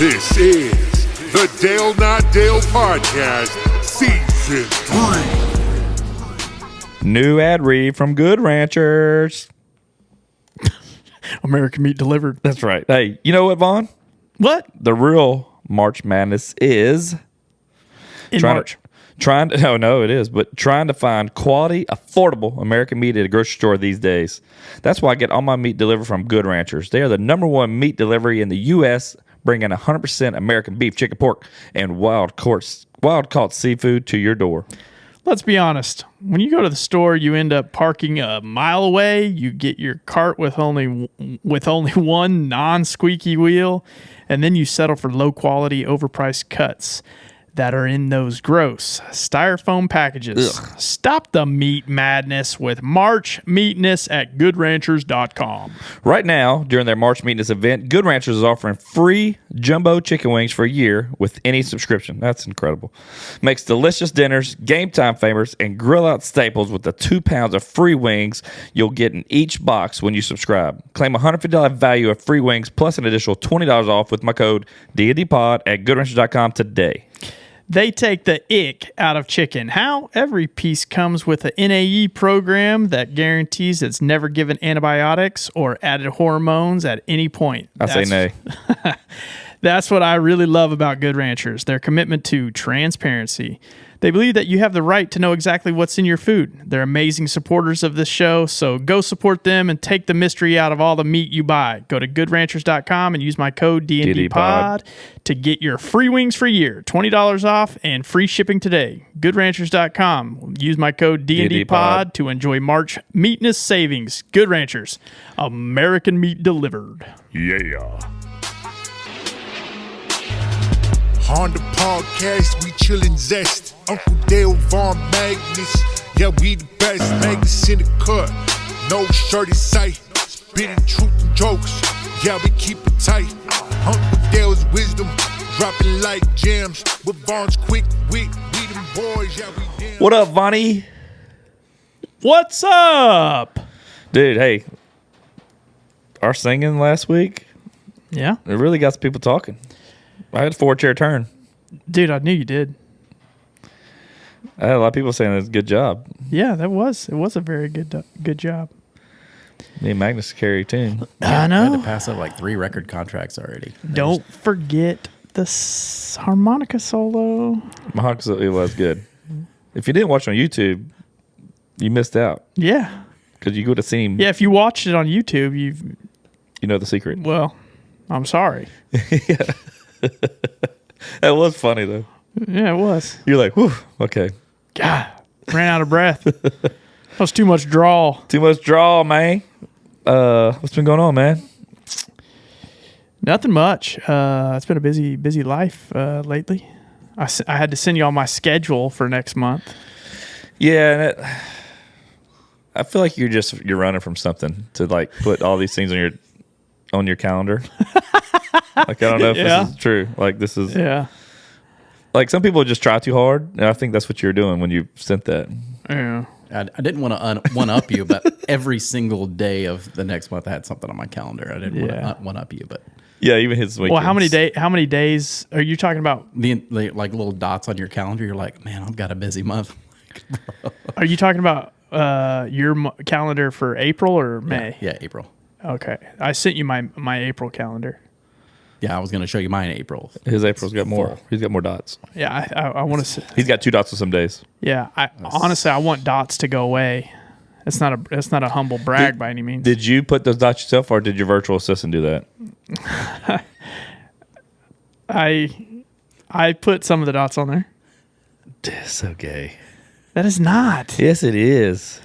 This is the Dale Not Dale Podcast, Season 3. New ad read from Good Ranchers. American meat delivered. That's right. Hey, you know what, Vaughn? What? The real March Madness is... In March. Trying to find quality, affordable American meat at a grocery store these days. That's why I get all my meat delivered from Good Ranchers. They are the #1 meat delivery in the U.S., bringing 100% American beef, chicken, pork, and wild-caught seafood to your door. Let's be honest. When you go to the store, you end up parking a mile away. You get your cart with only one non-squeaky wheel, and then you settle for low-quality, overpriced cuts that are in those gross styrofoam packages. Ugh. Stop the meat madness with March Meatness at GoodRanchers.com. Right now, during their March Meatness event, Good Ranchers is offering free jumbo chicken wings for a year with any subscription. That's incredible. Makes delicious dinners, game time favors, and grill out staples with the 2 pounds of free wings you'll get in each box when you subscribe. Claim $150 value of free wings plus an additional $20 off with my code DNDPOD at GoodRanchers.com today. They take the ick out of chicken. How? Every piece comes with an NAE program that guarantees it's never given antibiotics or added hormones at any point. I say nay. That's what I really love about Good Ranchers, their commitment to transparency. They believe that you have the right to know exactly what's in your food. They're amazing supporters of this show, so go support them and take the mystery out of all the meat you buy. Go to goodranchers.com and use my code DNDPOD to get your free wings for a year. $20 off and free shipping today. Goodranchers.com. Use my code DNDPOD to enjoy March Meatness savings. Good Ranchers. American meat delivered. Yeah. On the podcast, we chillin' zest. Uncle Dale, Vaughn, Magnus. Yeah, we the best. Magnus in the cut. No shirt in sight. Spitting truth and jokes. Yeah, we keep it tight. Uncle Dale's wisdom. Dropping like gems. With Vaughn's quick wit. We them boys. Yeah, we damn. What up, Vonnie? What's up? Dude, hey. Our singing last week, Yeah? it really got some people talking. I had a 4-chair turn. Dude, I knew you did. I had a lot of people saying it was a good job. Yeah, it was a very good job. Me and Magnus carry a tune. I I had know. to pass up like 3 record contracts already. Don't forget the harmonica solo. It was good. If you didn't watch on YouTube, you missed out. Yeah. Because you would have seen, Yeah, if you watched it on YouTube, you know the secret. well, I'm sorry. That was funny, though. Yeah, it was. You're like, whew, okay. God, ran out of breath. That was too much drawl. Too much draw, man. What's been going on, man? Nothing much. It's been a busy life lately. I had to send you all my schedule for next month. Yeah, and I feel like you're running from something to like put all these things on your calendar. Like, I don't know if Yeah. this is true. Like, this is Yeah. like some people just try too hard, and I think that's what you're doing when you sent that. Yeah. I didn't want to one-up you, but every single day of the next month I had something on my calendar. I didn't want to one-up you, but Yeah, even his weekends. Well, how many days are you talking about? the like little dots on your calendar, you're like, man, I've got a busy month. Are you talking about your calendar for April or May? Yeah, April. Okay. I sent you my April calendar. Yeah, I was going to show you mine in April. His April's got more. Full. He's got more dots. Yeah, I want to. He's got 2 dots on some days. Yeah, honestly, I want dots to go away. It's not a humble brag by any means. Did you put those dots yourself, or did your virtual assistant do that? I put some of the dots on there. That's so gay. That is not. Yes, it is.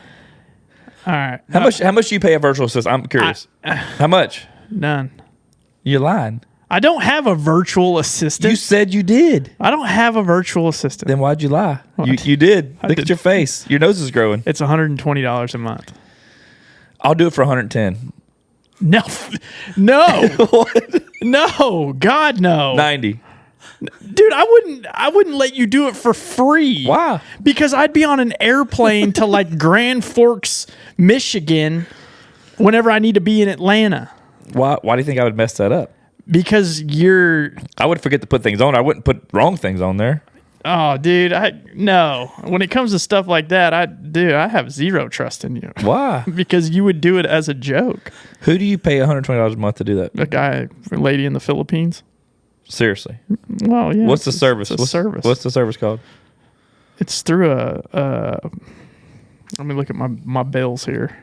All right. How much do you pay a virtual assistant? I'm curious. How much? None. You're lying. I don't have a virtual assistant. You said you did. I don't have a virtual assistant. Then why'd you lie? You did. Look at your face. Your nose is growing. It's $120 a month. I'll do it for 110. No, no, God, no, 90. dude. I wouldn't let you do it for free. Why? Because I'd be on an airplane to like Grand Forks, Michigan, whenever I need to be in Atlanta. Why do you think I would mess that up? Because you're... I would forget to put things on. I wouldn't put wrong things on there. Oh, dude, no. When it comes to stuff like that, I have zero trust in you. Why? Because you would do it as a joke. Who do you pay $120 a month to do that? A lady in the Philippines. Seriously. Well, yeah. What's the service? It's a service. What's the service called? It's through let me look at my bills here.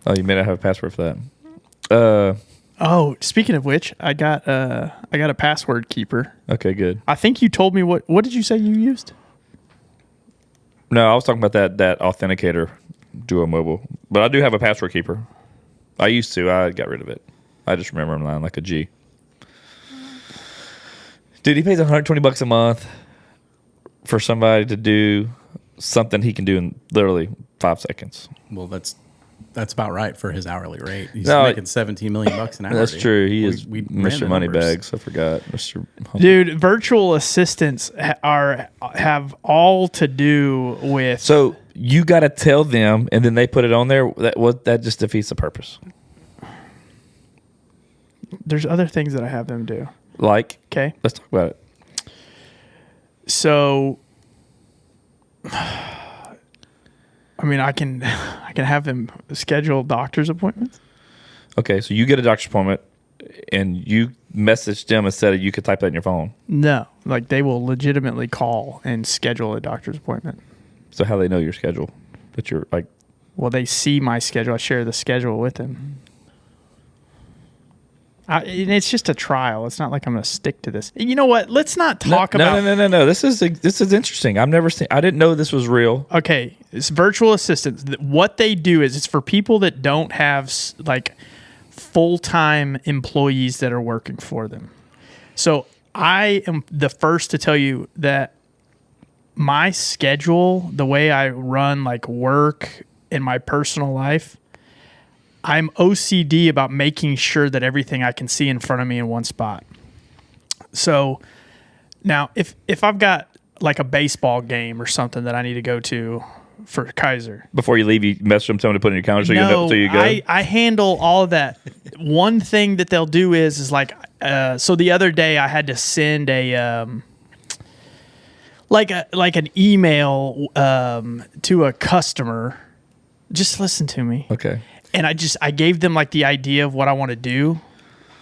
Oh, you may not have a password for that. Oh, speaking of which, I got a password keeper. Okay, good. I think you told me what did you say you used? No, I was talking about that authenticator Duo Mobile. But I do have a password keeper. I used to. I got rid of it. I just remember him lying like a G. Dude, he pays $120 a month for somebody to do something he can do in literally 5 seconds. Well, that's about right for his hourly rate. He's No, making $17 million an hour. That's dude. true. He is we ran Mr. the numbers. Moneybags. I forgot. Mr. Dude, virtual assistants have all to do with. So you got to tell them, and then they put it on there. That just defeats the purpose. There's other things that I have them do. Like, Okay. let's talk about it. So, I mean, I can have them schedule doctor's appointments. Okay, so you get a doctor's appointment, and you message them instead of you could type that in your phone. No, like they will legitimately call and schedule a doctor's appointment. So how they know your schedule? That you're like, Well, they see my schedule. I share the schedule with them. And it's just a trial. It's not like I'm going to stick to this. You know what? Let's not talk about. No. This is interesting. I've never seen. I didn't know this was real. Okay, it's virtual assistants. What they do is it's for people that don't have like full-time employees that are working for them. So I am the first to tell you that my schedule, the way I run like work in my personal life, I'm OCD about making sure that everything I can see in front of me in one spot. So now if I've got like a baseball game or something that I need to go to for Kaiser. Before you leave, you message them, tell them to put it in your calendar so you know so you go. I handle all of that. One thing that they'll do is like, so the other day I had to send a, like an email to a customer. Just listen to me. Okay. And I gave them like the idea of what I want to do,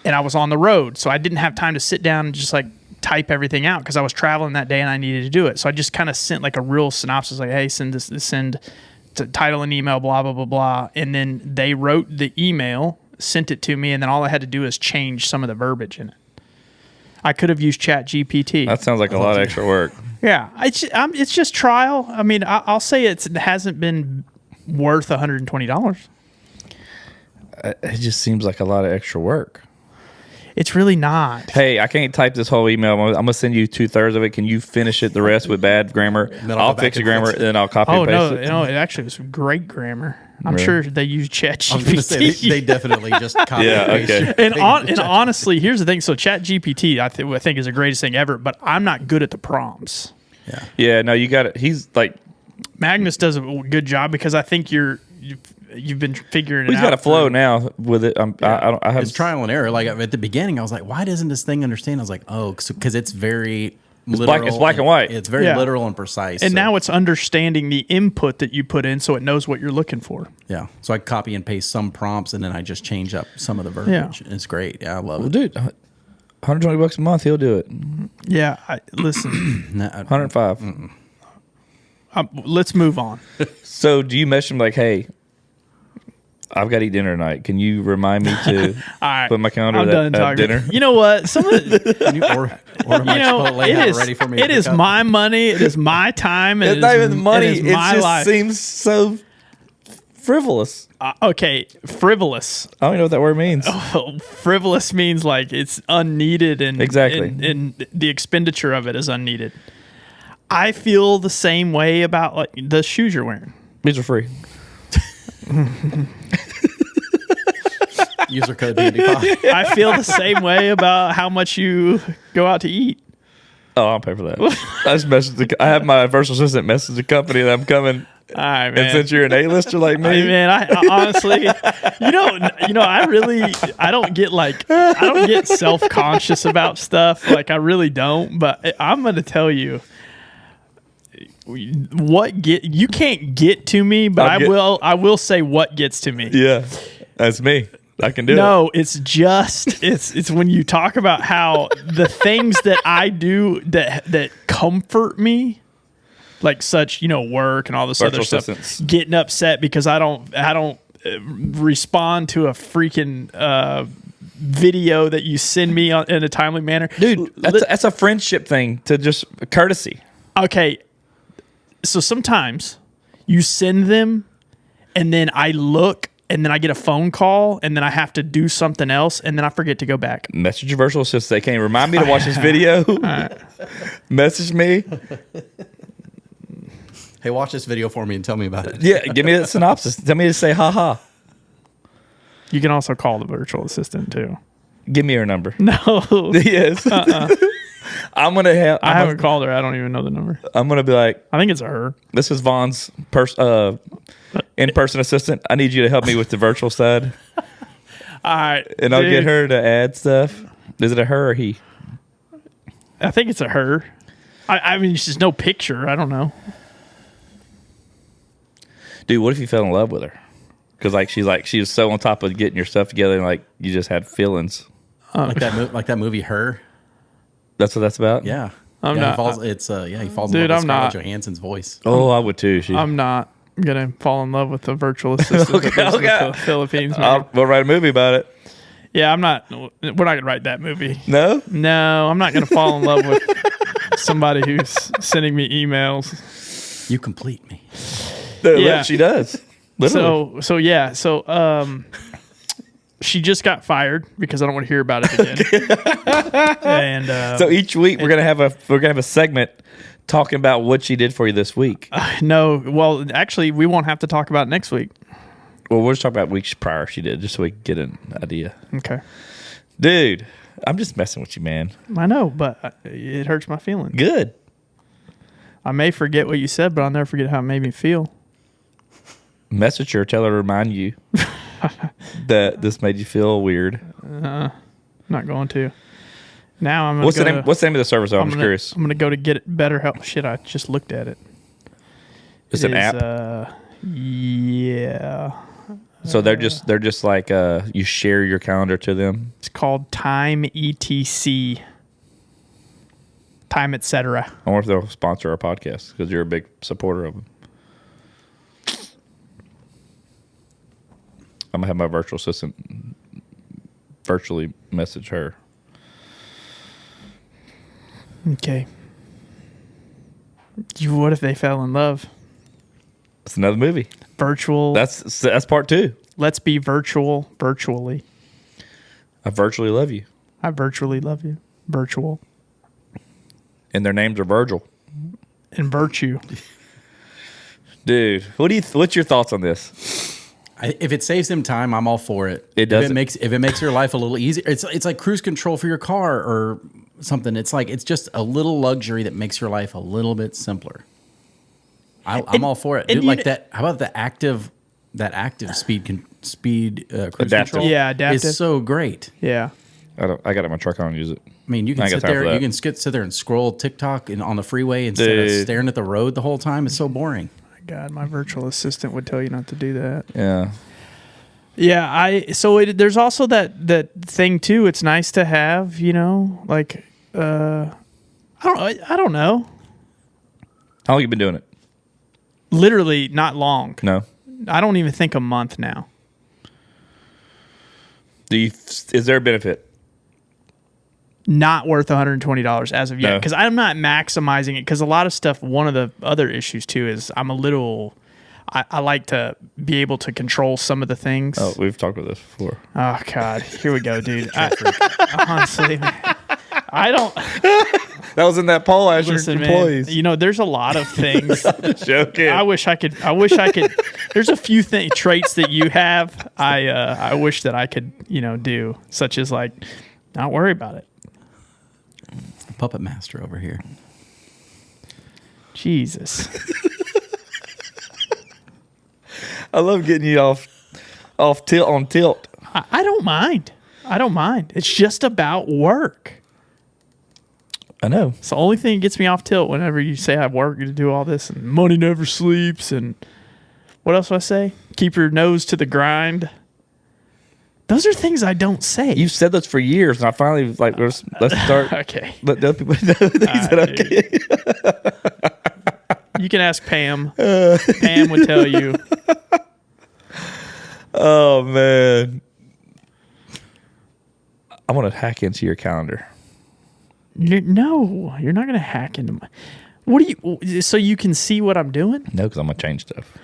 and I was on the road, so I didn't have time to sit down and just like type everything out because I was traveling that day and I needed to do it. So I just kind of sent like a real synopsis, like, hey, send to title and email, blah blah blah blah, and then they wrote the email, sent it to me, and then all I had to do is change some of the verbiage in it. I could have used ChatGPT. That sounds like a lot of extra work. Yeah, it's just trial. I mean, I'll say it hasn't been worth $120. It just seems like a lot of extra work. It's really not. Hey, I can't type this whole email. I'm going to send you 2/3 of it. Can you finish it the rest with bad grammar? I'll fix the grammar, and then I'll copy and paste it. No, it actually was great grammar. I'm Really? sure they use ChatGPT. I was going to say, they definitely just copy Yeah, and paste okay. your And honestly, here's the thing. So ChatGPT, I think is the greatest thing ever, but I'm not good at the prompts. Yeah, no, you got it. He's like, Magnus does a good job because I think you've been figuring it out. he's got a flow now with it. I have It's trial and error. Like at the beginning, I was like, "Why doesn't this thing understand?" I was like, "Oh, because it's very literal. it's black and white. It's very literal and precise." And now it's understanding the input that you put in, so it knows what you're looking for. yeah. So I copy and paste some prompts, and then I just change up some of the verbiage. And it's great. Yeah, I love it. dude, $120 a month, he'll do it. Yeah, listen. 105. Let's move on. So do you message him like, hey, I've got to eat dinner tonight. Can you remind me to right. put in my calendar I'm done that talking. dinner? You know what? Some of the, Can you order my Chipotle it have is, it ready for me? it is my money. It is my time. It's not even money. It is It my just life. seems so frivolous. Okay, frivolous. I don't even know what that word means. Frivolous means like it's unneeded and Exactly. and the expenditure of it is unneeded. I feel the same way about like the shoes you're wearing. These are free. User code BDPod. I feel the same way about how much you go out to eat. Oh, I'll pay for that. I just messaged I have my virtual assistant message the company that I'm coming All right, And man. since you're an A-lister like me, Man, I honestly, I don't get self-conscious about stuff. Like I really don't. But I'm gonna tell you, you can't get to me, but I will say what gets to me. yeah, that's me. I can do it. No, it's when you talk about how the things that I do that comfort me, like such, work and all this Virtual other stuff, assistants. getting upset because I don't respond to a freaking video that you send me in a timely manner. Dude, that's a friendship thing to just courtesy. Okay, so sometimes you send them and then I look and then I get a phone call and then I have to do something else and then I forget to go back. Message your virtual assistant. Say, can you remind me to watch this video? Message me. Hey, watch this video for me and tell me about it. Yeah, give me a synopsis. Tell me to say haha. You can also call the virtual assistant too. Give me her number. No. Yes. I'm gonna have. I haven't called her. I don't even know the number. I'm gonna be like, I think it's her. this is Vaughn's in-person assistant. I need you to help me with the virtual side, All right. and I'll get her to add stuff. Is it a her or he? I think it's a her. I mean, she's no picture. I don't know. Dude, what if you fell in love with her? Because she was so on top of getting your stuff together, and like you just had feelings. Like that movie, Her. That's what that's about. Yeah. I'm yeah, not. He falls Dude, in love I'm with not. Scarlett Johansson's voice. Oh, I would too. I'm not gonna fall in love with the virtual assistant that lives in the Philippines. Man. We'll write a movie about it. Yeah, I'm not. We're not gonna write that movie. No. No, I'm not gonna fall in love with somebody who's sending me emails. You complete me. Yeah. She does. Literally. So she just got fired because I don't want to hear about it again. And So each week we're gonna have a segment talking about what she did for you this week. no, well, actually, we won't have to talk about it next week. Well, we'll just talk about weeks prior she did, just so we can get an idea. Okay, Dude, I'm just messing with you, man. I know, but it hurts my feelings. Good. I may forget what you said, but I'll never forget how it made me feel. Message her, tell her to remind you that this made you feel weird. Not going to. Now I'm gonna What's go the name? What's the name of the service? I'm just gonna- curious. I'm gonna go to get it better help. Shit, I just looked at it. It's It an is, app. Yeah. So they're just like you share your calendar to them. It's called Time ETC. Time, etc. I wonder if they'll sponsor our podcast because you're a big supporter of them. I'm gonna have my virtual assistant virtually message her. Okay. What if they fell in love? It's another movie. Virtual. That's part 2. Let's be virtually. I virtually love you, I virtually love you. Virtual. and their names are Virgil. And virtue. Dude, what's your thoughts on this? If it saves them time, I'm all for it. It does. If it makes your life a little easier, it's like cruise control for your car or something. It's just a little luxury that makes your life a little bit simpler. I'm all for it. and Dude, you like kn- that. How about the active speed cruise Adaptive. control? Yeah, adaptive. Is so great. Yeah. I got it in my truck. I don't use it. I mean, you I can ain't got sit time for there. that. You can sit there and scroll TikTok on the freeway instead of Dude. staring at the road the whole time. It's so boring. My God, my virtual assistant would tell you not to do that. Yeah. Yeah, there's also that thing too. It's nice to have, like I don't know. How long you been doing it? Literally not long. No. I don't even think a month now. Is there a benefit? Not worth $120 as of yet No. because I'm not maximizing it. Because a lot of stuff. One of the other issues too is I'm a little. I like to be able to control some of the things. Oh, we've talked about this before. Oh God, here we go, dude. Honestly, man, I don't. That was in that poll. I asked your Listen, employees. man, there's a lot of things. Joking. I wish I could. There's a few traits that you have. I wish that I could, do, such as like, not worry about it. Puppet master over here. Jesus. I love getting you off tilt on tilt. I don't mind. I don't mind. It's just about work. I know. It's the only thing that gets me off tilt whenever you say I work to do all this and money never sleeps and what else do I say? Keep your nose to the grind. Those are things I don't say. You've said this for years, and I finally like let's start. Okay. Let other people know that okay. You can ask Pam. Pam would tell you. Oh man, I want to hack into your calendar. No, you're not going to hack into my. What do you? So you can see what I'm doing? No, because I'm gonna change stuff.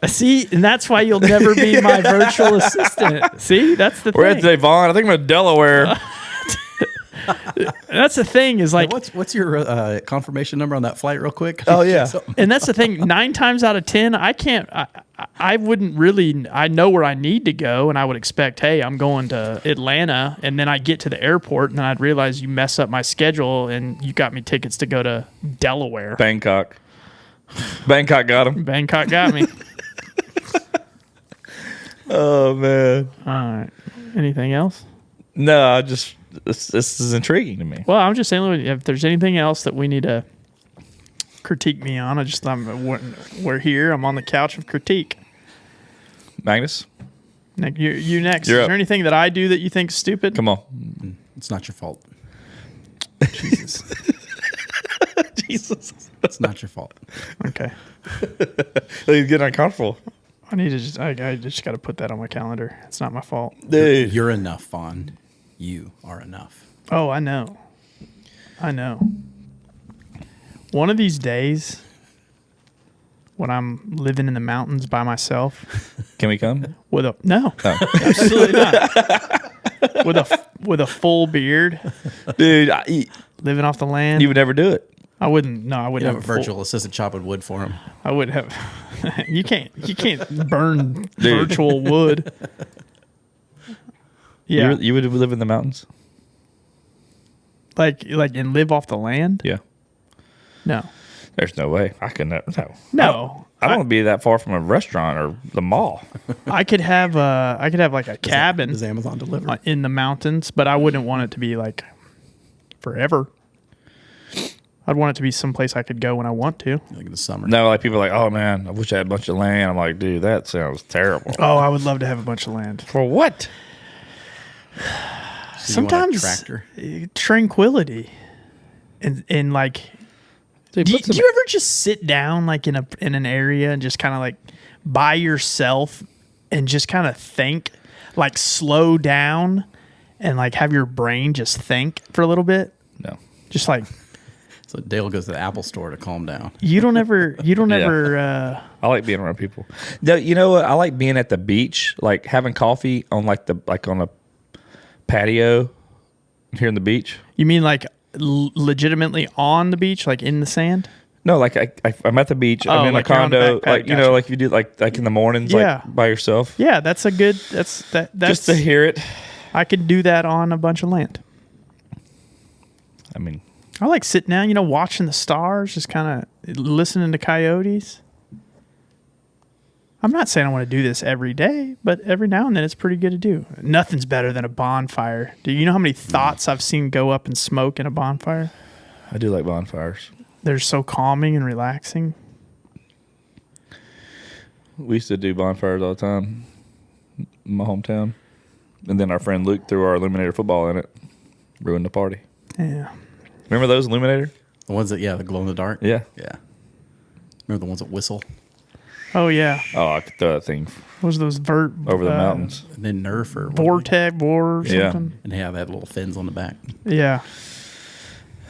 See, and that's why you'll never be my virtual assistant. See, that's the We're at thing. today, Vaughn. I think I'm in Delaware. That's the thing is like, What's your confirmation number on that flight, real quick? Oh, yeah. and that's the thing. 9 times out of 10, I can't. I wouldn't really. I know where I need to go, and I would expect, hey, I'm going to Atlanta, and then I get to the airport, and then I'd realize you mess up my schedule, and you got me tickets to go to Delaware. Bangkok. Bangkok got him. Bangkok got me. Oh man. All right. Anything else? No, I just this is intriguing to me. Well, I'm just saying, if there's anything else that we need to critique me on, we're here. I'm on the couch of critique. Magnus, You next. You're Is up. there anything that I do that you think's stupid? come on. It's not your fault. Jesus. Jesus. It's not your fault. Okay. He's getting uncomfortable. I just got to put that on my calendar. It's not my fault. Dude. You're enough, Vaughn. You are enough. Oh, I know. One of these days, when I'm living in the mountains by myself, Can we come? no, absolutely not. With a full beard, Dude, living off the land. you would never do it. I wouldn't. No, I You wouldn't have a have virtual assistant chopping wood for him. I would have. You can't burn virtual wood. Yeah, You would live in the mountains? like and live off the land. Yeah. No, There's no way. I can no. no. I don't want to be that far from a restaurant or the mall. I could have like a cabin Does Amazon deliver? in the mountains, but I wouldn't want it to be like forever. I'd want it to be someplace I could go when I want to. Like in the summer. No, like people are like, oh man, I wish I had a bunch of land. I'm like, dude, that sounds terrible. Oh, I would love to have a bunch of land. For what? So you want a Sometimes tractor. tranquility, and like, Dude, do put some- you ever just sit down like in an area and just kind of like by yourself and just kind of think, like slow down and like have your brain just think for a little bit, No. just like. So Dale goes to the Apple store to calm down. You don't ever. I like being around people. No, you know what? I like being at the beach, like having coffee on on a patio here in the beach. You mean like legitimately on the beach, like in the sand? No, like I'm at the beach. I'm in like a you're on the condo, backpack, like you gotcha. know, like you do, like in the mornings, Yeah. like by yourself. Yeah, that's a good. That's Just to hear it. I could do that on a bunch of land. I mean, I like sitting down, watching the stars, just kind of listening to coyotes. I'm not saying I want to do this every day, but every now and then it's pretty good to do. Nothing's better than a bonfire. Do you know how many thoughts I've seen go up in smoke in a bonfire? I do like bonfires. They're so calming and relaxing. We used to do bonfires all the time in my hometown. And then our friend Luke threw our Illuminator football in it. Ruined the party. Yeah. Remember those Illuminator? The ones that, the glow in the dark. Yeah. Yeah. Remember the ones that whistle? Oh, yeah. Oh, I could throw that thing What was those over the mountains. And then Nerf or Vortex or Yeah. something? And they have little fins on the back. Yeah.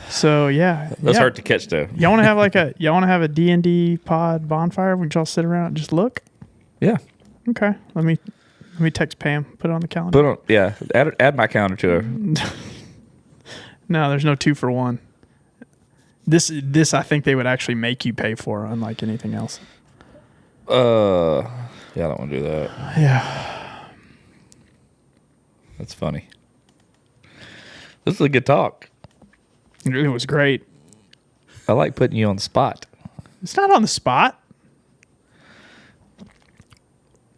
So, yeah. Those yeah. hurt to catch though. Y'all want to have a D&D pod bonfire? Would y'all sit around and just look? Yeah. Okay. Let me text Pam. Put it on the calendar. Put on, yeah. Add my calendar to it. No, there's no 2 for 1. This I think they would actually make you pay for, unlike anything else. Yeah, I don't want to do that. Yeah. That's funny. This is a good talk. It was great. I like putting you on the spot. It's not on the spot.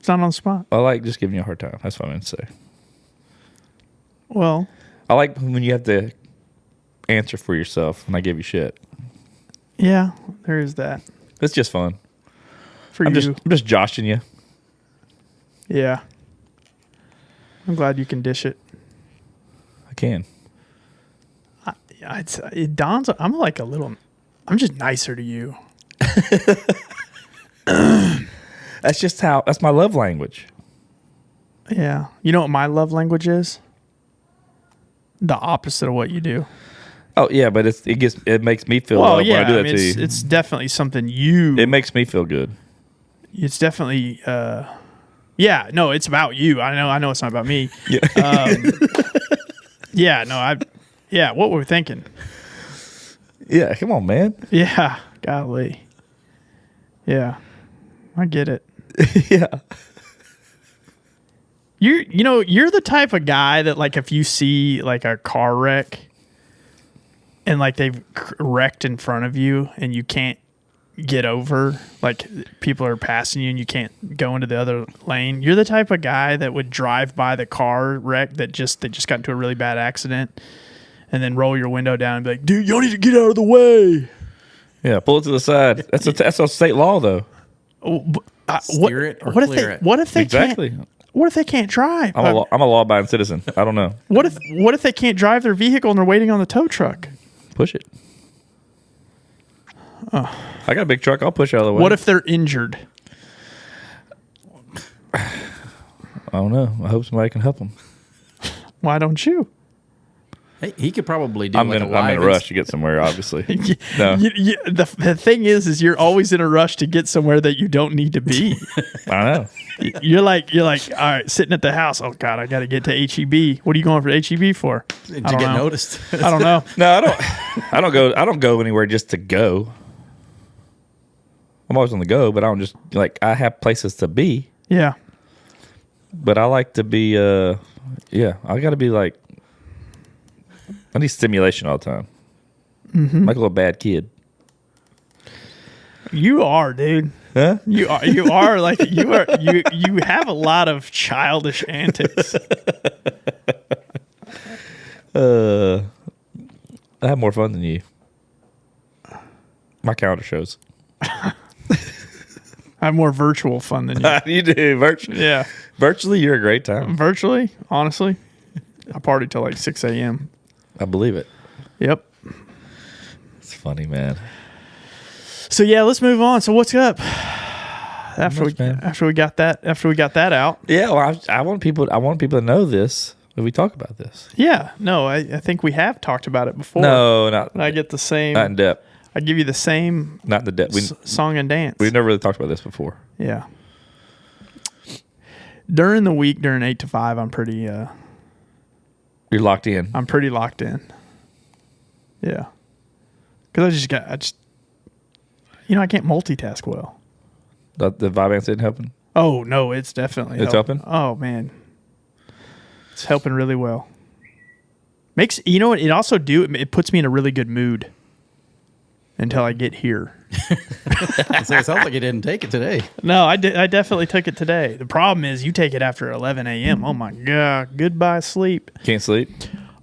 It's not on the spot. I like just giving you a hard time. That's what I meant to say. Well, I like when you have to answer for yourself when I give you shit. yeah, there is that. It's just fun. For I'm you. just joshing you. Yeah. I'm glad you can dish it. I can. It dawns. I'm like a little. I'm just nicer to you. That's my love language. Yeah. You know what my love language is? The opposite of what you do. Oh yeah, but it makes me feel Well, love yeah. when I do that mean, to you. it's definitely something you. It makes me feel good. It's definitely. Yeah. No, it's about you. I know it's not about me. Yeah. Yeah. No. Yeah. What were we thinking? Yeah, come on, man. Yeah. Golly. Yeah. I get it. Yeah. You're the type of guy that, like, if you see like a car wreck and like they've wrecked in front of you and you can't get over, like people are passing you and you can't go into the other lane, you're the type of guy that would drive by the car wreck they just got into a really bad accident and then roll your window down and be like, dude, y'all need to get out of the way. Yeah, pull it to the side. That's a state law, though. Steer it or what clear it. What if they Exactly. can't? What if they can't drive? I'm a law-abiding citizen. I don't know. What if they can't drive their vehicle and they're waiting on the tow truck? Push it. I got a big truck. I'll push it out of the way. What if they're injured? I don't know. I hope somebody can help them. Why don't you? Hey, he could probably do I'm like in a live a rush to get somewhere, obviously. No. The thing is you're always in a rush to get somewhere that you don't need to be. I know. You're like, all right, sitting at the house. Oh God, I got to get to HEB. What are you going for HEB for? to I get don't know. noticed. I don't know. No, I don't. I don't go anywhere just to go. I'm always on the go, but I don't just I have places to be. Yeah. But I like to be. Yeah, I got to be like. I need stimulation all the time. Mm-hmm. Like a little bad kid. You are, dude. Huh? You are like you are. You have a lot of childish antics. I have more fun than you. My calendar shows. I have more virtual fun than you. You do virtually. Yeah. Virtually, you're a great time. Virtually, honestly, I party till like 6 a.m. I believe it. Yep. It's funny, man. So yeah, let's move on. So what's up? After we got that out. Yeah, well, I want people to know this when we talk about this. Yeah. No, I think we have talked about it before. No, not I get the same. not in depth. I give you the same Not in the depth. song and dance. We've never really talked about this before. Yeah. During the week, during 8 to 5, I'm pretty. You're locked in. I'm pretty locked in. Yeah. Because I can't multitask well. The Vyvanse isn't helping. Oh no, it's definitely It's helping? Oh man, it's helping really well. You know what it also do? It puts me in a really good mood until I get here. So it sounds like you didn't take it today. No, I definitely took it today. The problem is you take it after 11 a.m. Oh my god, goodbye sleep. Can't sleep.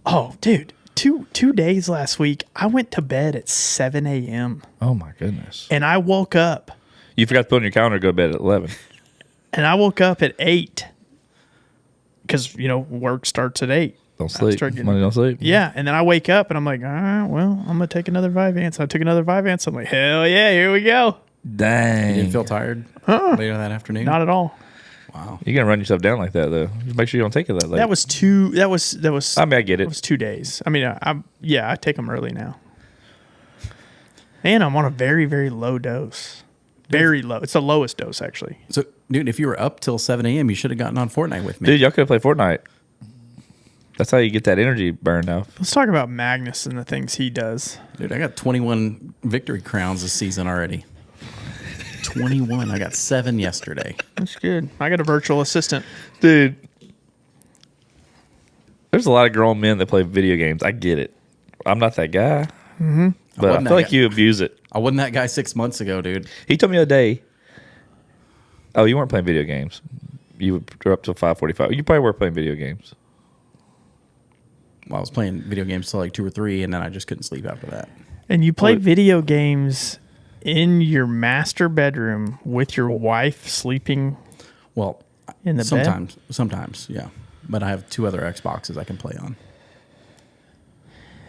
Oh, dude, two days last week, I went to bed at 7 a.m. Oh my goodness. and I woke up. You forgot to put on your calendar to go to bed at 11. And I woke up at 8 because, work starts at 8. Don't sleep. Monday don't sleep. Yeah. And then I wake up and I'm like, all right, well, I'm going to take another Vyvanse. I took another Vyvanse. I'm like, hell yeah, here we go. Dang. You didn't feel tired later that afternoon? Not at all. Wow. You're going to run yourself down like that, though. Just make sure you don't take it that late. That was I mean, I get it it. was 2 days. I mean, I take them early now. And I'm on a very, very low dose. Very low. It's the lowest dose, actually. So, dude, if you were up till 7 a.m., you should have gotten on Fortnite with me. Dude, y'all could have played Fortnite. That's how you get that energy burned off. Let's talk about Magnus and the things he does. Dude, I got 21 victory crowns this season already. 21. I got 7 yesterday. That's good. I got a virtual assistant. Dude. There's a lot of grown men that play video games. I get it. I'm not that guy. Mm-hmm. But I feel like you abuse it. I wasn't that guy 6 months ago, dude. He told me the other day, oh, you weren't playing video games. you were up till 5:45. You probably were playing video games. Well, I was playing video games till like 2 or 3, and then I just couldn't sleep after that. And you play video games in your master bedroom with your wife sleeping Well, in the bed? Sometimes, yeah. But I have 2 other Xboxes I can play on.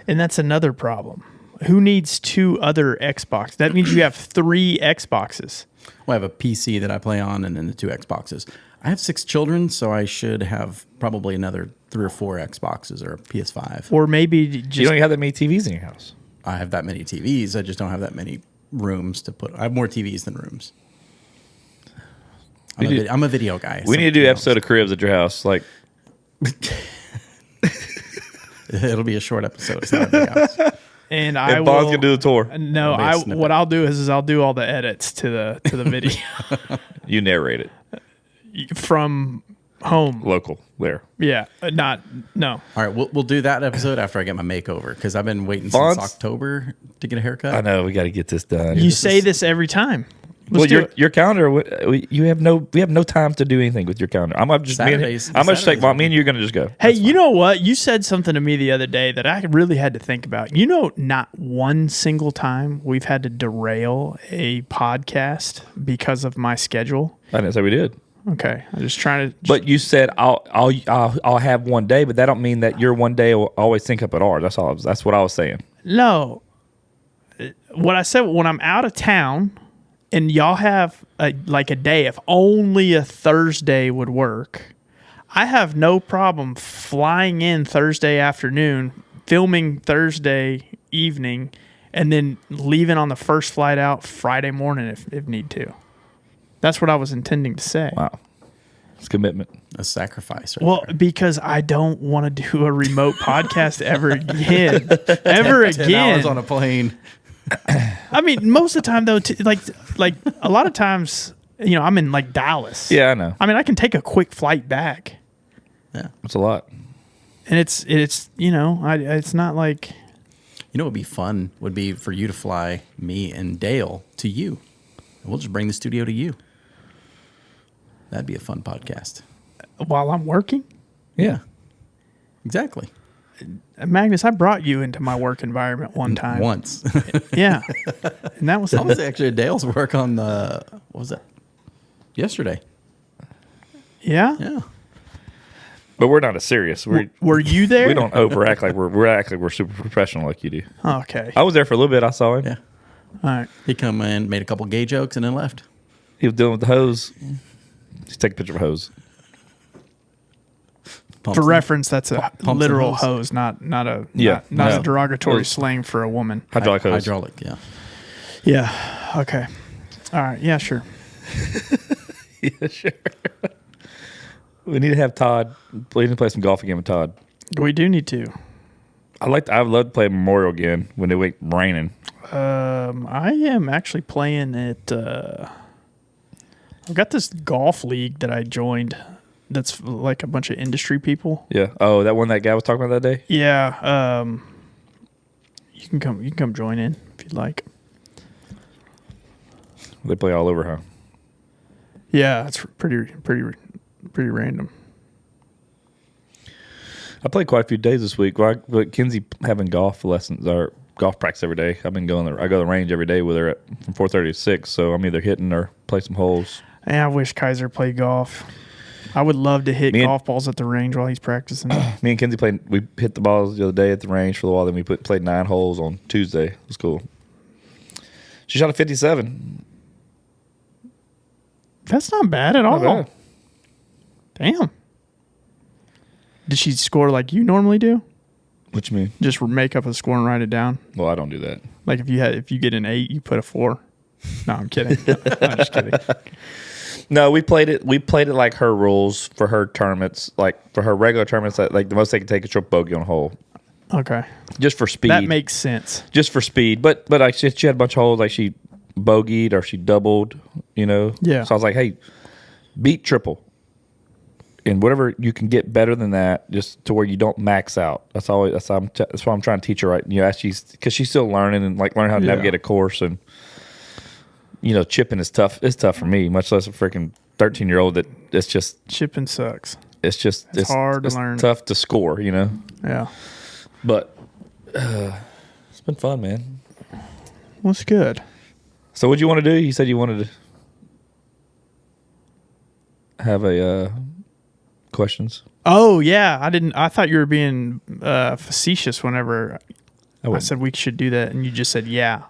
And that's another problem. Who needs 2 other Xbox? That means you have 3 Xboxes. Well, I have a PC that I play on, and then the 2 Xboxes. I have 6 children, so I should have probably another 3 or 4 Xboxes or a PS5. Or maybe just... You don't have that many TVs in your house. I have that many TVs. I just don't have that many rooms to put. I have more TVs than rooms. I'm a video guy. We need to do an episode of Cribs at your house. Like, it'll be a short episode. It's not a big house. And I Bond's will gonna do the tour. No, what I'll do is I'll do all the edits to the video You narrate it. from home. Local there. Yeah, no. All right, we'll do that episode after I get my makeover because I've been waiting Bond's- since October to get a haircut. I know we got to get this done. You say this every time. well, Let's do it. your calendar. We have no time to do anything with your calendar. I'm gonna just Saturdays- I'm gonna just take Saturdays me and you're gonna just go. Hey, you know what? You said something to me the other day that I really had to think about. You know, not one single time we've had to derail a podcast because of my schedule. I didn't say we did. Okay, I'm just trying to. But you said I'll have one day, but that don't mean that your one day will always sync up at ours. That's what I was saying. No. What I said, when I'm out of town and y'all have a day, if only a Thursday would work, I have no problem flying in Thursday afternoon, filming Thursday evening, and then leaving on the first flight out Friday morning if need to. That's what I was intending to say. Wow, it's commitment. A sacrifice. Right Well, there. because I don't want to do a remote podcast ever again. 10 hours on a plane. I mean, most of the time though, like a lot of times, I'm in like Dallas. Yeah, I know. I mean, I can take a quick flight back, Yeah. It's a lot. and it's it's not like You know what would be fun would be for you to fly me and Dale to you. And we'll just bring the studio to you. That'd be a fun podcast. while I'm working. Yeah. Exactly. Magnus, I brought you into my work environment one time. Once. Yeah, and that was I was actually at Dale's work on what was that? Yesterday. yeah. Yeah. But we're not as serious. Were you there? We don't overact like we're act like we're super professional like you do. Okay. I was there for a little bit. I saw him. Yeah. All right. He come in, made a couple gay jokes, and then left. He was dealing with the hose. Just take a picture of a hose. Pumps For and- reference, that's a pumps and literal hose. hose, not a Yeah, not no. a derogatory Hose. slang for a woman. Hydraulic hose. Hydraulic, yeah. Yeah. Okay. All right. Yeah. Sure. Yeah, sure. We need to have Todd. We need to play some golf again with Todd. We do need to. I'd love to play Memorial again when it went raining. I am actually playing at. I've got this golf league that I joined. That's like a bunch of industry people. Yeah. Oh, that one that guy was talking about that day. Yeah. You can come join in if you'd like. They play all over, huh? Yeah, it's pretty random. I played quite a few days this week. With Kinsey having golf lessons or golf practice every day. I've been going. I go to the range every day with her from 4:30 to 6. So I'm either hitting or play some holes. And I wish Kaiser played golf. I would love to hit golf balls at the range while he's practicing. Me and Kinsey played. We hit the balls the other day at the range for a while. Then we played 9 holes on Tuesday. It was cool. She shot a 57. That's not bad at all. Not bad. Damn. Did she score like you normally do? What you mean? Just make up a score and write it down. Well, I don't do that. Like if you get an 8, you put a 4. No, I'm kidding. No, I'm just kidding. No, we played it. We played it like her rules for her tournaments. Like for her regular tournaments, like the most they can take is triple bogey on a hole, Okay, just for speed. that makes sense. just for speed. But like she had a bunch of holes like she bogeyed or she doubled. Yeah. So I was like, hey, beat triple, and whatever you can get better than that, just to where you don't max out. That's what I'm trying to teach her. Right, as because she's still learning and like learning how to navigate a course and. Chipping is tough. It's tough for me, much less a freaking 13-year-old that it's just Chipping sucks. it's hard to it's learn. tough to score, Yeah. But it's been fun, man. What's good? So what'd you want to do? You said you wanted to have a questions. Oh yeah, I thought you were being facetious whenever I wouldn't. said we should do that, and you just said yeah.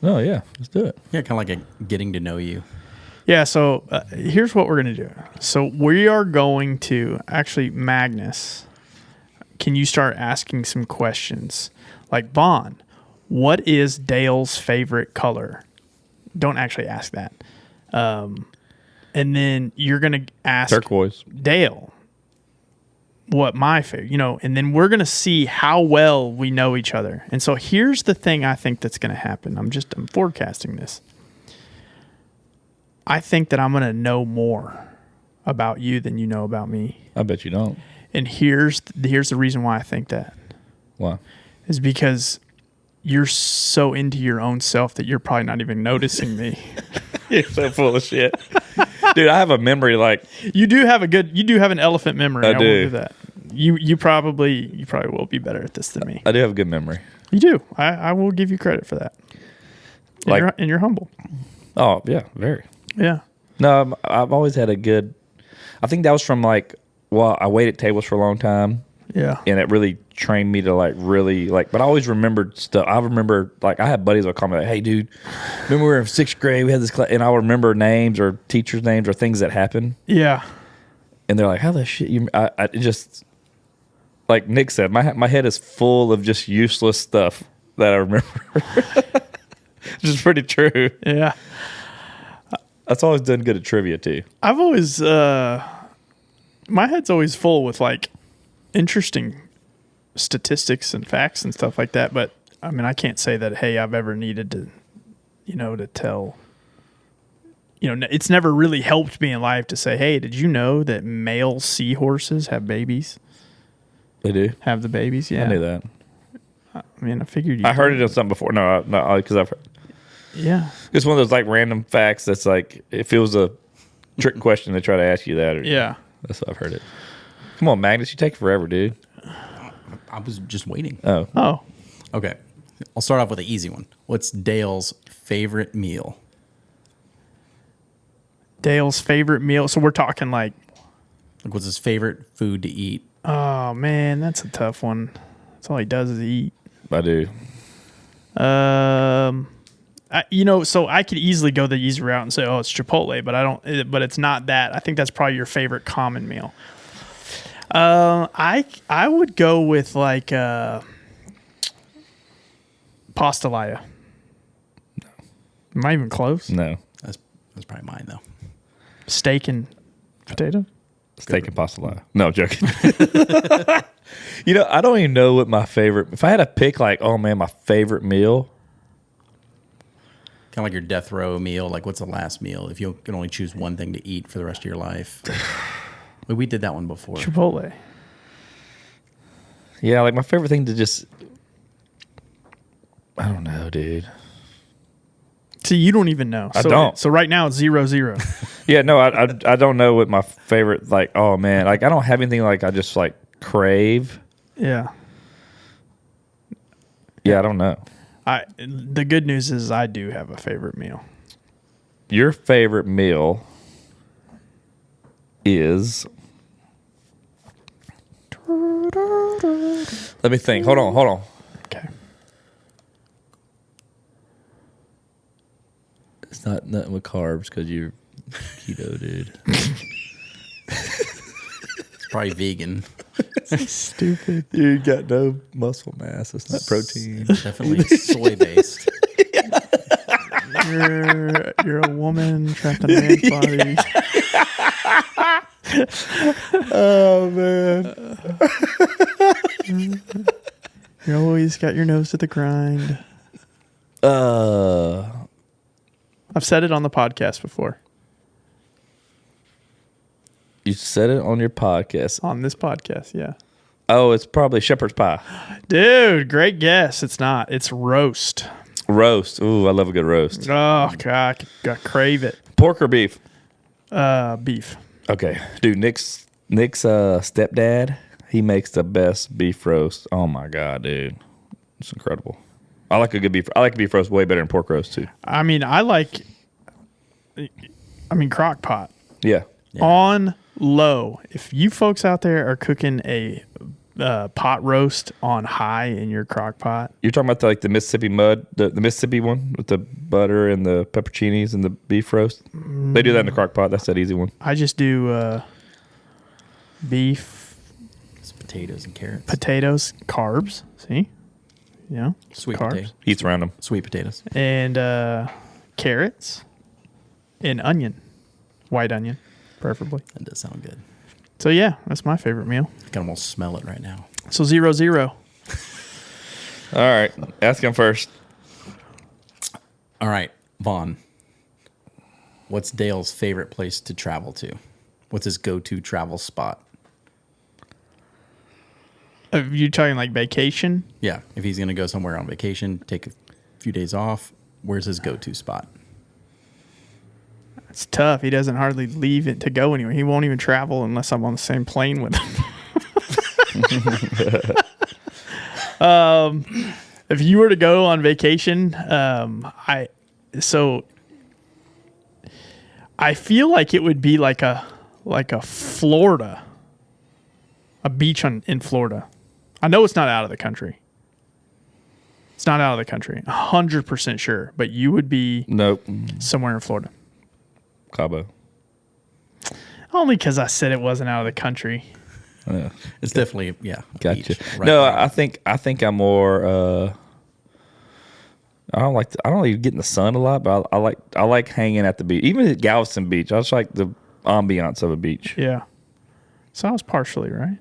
Oh yeah, let's do it. Yeah, kind of like a getting to know you. Yeah. So here's what we're gonna do. So we are going to actually, Magnus, can you start asking some questions? Like, Vaughn, what is Dale's favorite color? Don't actually ask that. And then you're going to ask Turquoise. Dale what my favorite, and then we're going to see how well we know each other. And so here's the thing I think that's going to happen. I'm forecasting this. I think that I'm going to know more about you than you know about me. I bet you don't. And here's the reason why I think that Why? is because you're so into your own self that you're probably not even noticing me. You're so full of shit. Dude, I have a memory like You do have an elephant memory. I will do. do that. You probably will be better at this than me. I do have a good memory. You do. I will give you credit for that. And you're humble. Oh, yeah, very. Yeah. No, I've always had a good I think that was from I waited tables for a long time. Yeah. And it really trained me to really but I always remembered stuff. I remember I had buddies that would call me like, hey dude, remember we were in 6th grade, we had this class, and I'll remember names or teachers' names or things that happened. Yeah. And they're like, how the shit you I just like Nick said, my head is full of just useless stuff that I remember. Which is pretty true. Yeah. That's always done good at trivia too. I've always my head's always full with interesting statistics and facts and stuff like that, but I mean I can't say that I've ever needed to to tell it's never really helped me in life to say, hey, did you know that male seahorses have babies? They do. Have the babies? Yeah. I knew that. I mean, I figured you I heard it in something before. No, because I've heard. Yeah. It's one of those random facts that's if it was a trick question, they try to ask you that. Or, Yeah. That's what I've heard it. Come on, Magnus, you take forever, dude. I was just waiting. Oh. Okay. I'll start off with an easy one. What's Dale's favorite meal? Dale's favorite meal. So we're talking What's his favorite food to eat? oh man, that's a tough one. That's all he does is eat. I do. So I could easily go the easy route and say, oh, it's Chipotle, but I don't. But it's not that. I think that's probably your favorite common meal. I would go with pastalaia. Am I even close? No. That's probably mine though. Steak and potato. Steak and pasta. No, I'm joking. I don't even know what my favorite. If I had to pick, my favorite meal. Kind of like your death row meal. What's the last meal? If you can only choose one thing to eat for the rest of your life. We did that one before. Chipotle. Yeah, my favorite thing to just. I don't know, dude. See, you don't even know. I don't. So right now it's 0-0. Yeah, no, I don't know what my favorite oh man, I don't have anything I just crave. Yeah. Yeah, I don't know. The good news is I do have a favorite meal. Your favorite meal is Let me think. Hold on. Okay. It's not nothing with carbs because you're keto, dude. It's probably vegan. Stupid. You got no muscle mass. It's not protein. Definitely soy based. You're a woman trapped in a man's body. Oh man. You always got your nose to the grind. I've said it on the podcast before. You said it on your podcast. On this podcast, yeah. Oh, it's probably shepherd's pie. Dude, great guess. It's not. It's roast. Roast. Ooh, I love a good roast. Oh, God. I crave it. Pork or beef? Beef. Okay, dude. Nick's stepdad. He makes the best beef roast. Oh my god, dude, it's incredible. I like a good beef. I like beef roast way better than pork roast too. I mean, crock pot. Yeah. On low. If you folks out there are cooking a pot roast on high in your crock pot, You're talking about the Mississippi mud, the Mississippi one with the butter and the pepperoncinis and the beef roast. They do that in the crock pot. That's that easy one. I just do beef, It's potatoes and carrots. potatoes, carbs. See, Sweet carbs, potato. Eats around them. Sweet potatoes. and carrots, and onion, white onion, preferably. That does sound good. So yeah, that's my favorite meal. I can almost smell it right now. So 0-0. All right, ask him first. All right, Vaughn. What's Dale's favorite place to travel to? What's his go-to travel spot? Are you talking like vacation? Yeah, if he's going to go somewhere on vacation, take a few days off, where's his go-to spot? It's tough. He doesn't hardly leave it to go anywhere. He won't even travel unless I'm on the same plane with him. If you were to go on vacation, I feel like it would be like a Florida, a beach in Florida. I know it's not out of the country. It's not out of the country. 100% sure. But you would be Nope. somewhere in Florida. Cabo. Only because I said it wasn't out of the country. Yeah. It's definitely, a Gotcha. beach, right No, there. I think I'm more. I don't really get in the sun a lot, but I like hanging at the beach. Even at Galveston Beach, I just like the ambiance of a beach. Yeah. So I was partially right.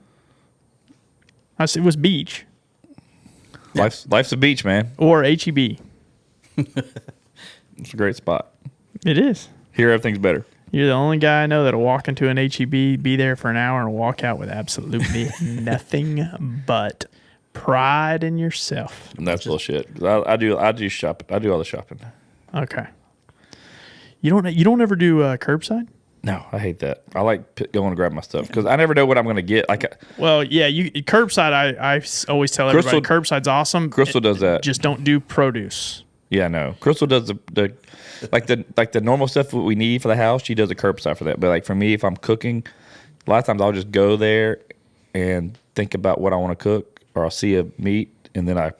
It was beach Life's a beach, man. or HEB. It's a great spot. It is. Here, everything's better. You're the only guy I know that'll walk into an HEB, be there for an hour, and walk out with absolutely nothing but pride in yourself. And that's bullshit. I do shopping. I do all the shopping. Okay. You don't ever do curbside? No, I hate that. I like going to grab my stuff because I never know what I'm going to get. Well, yeah, curbside. I always tell everybody curbside's awesome. Crystal does that. Just don't do produce. Yeah, no. Crystal does the normal stuff that we need for the house. She does a curbside for that. But like for me, if I'm cooking, a lot of times I'll just go there and think about what I want to cook, or I'll see a meat and then I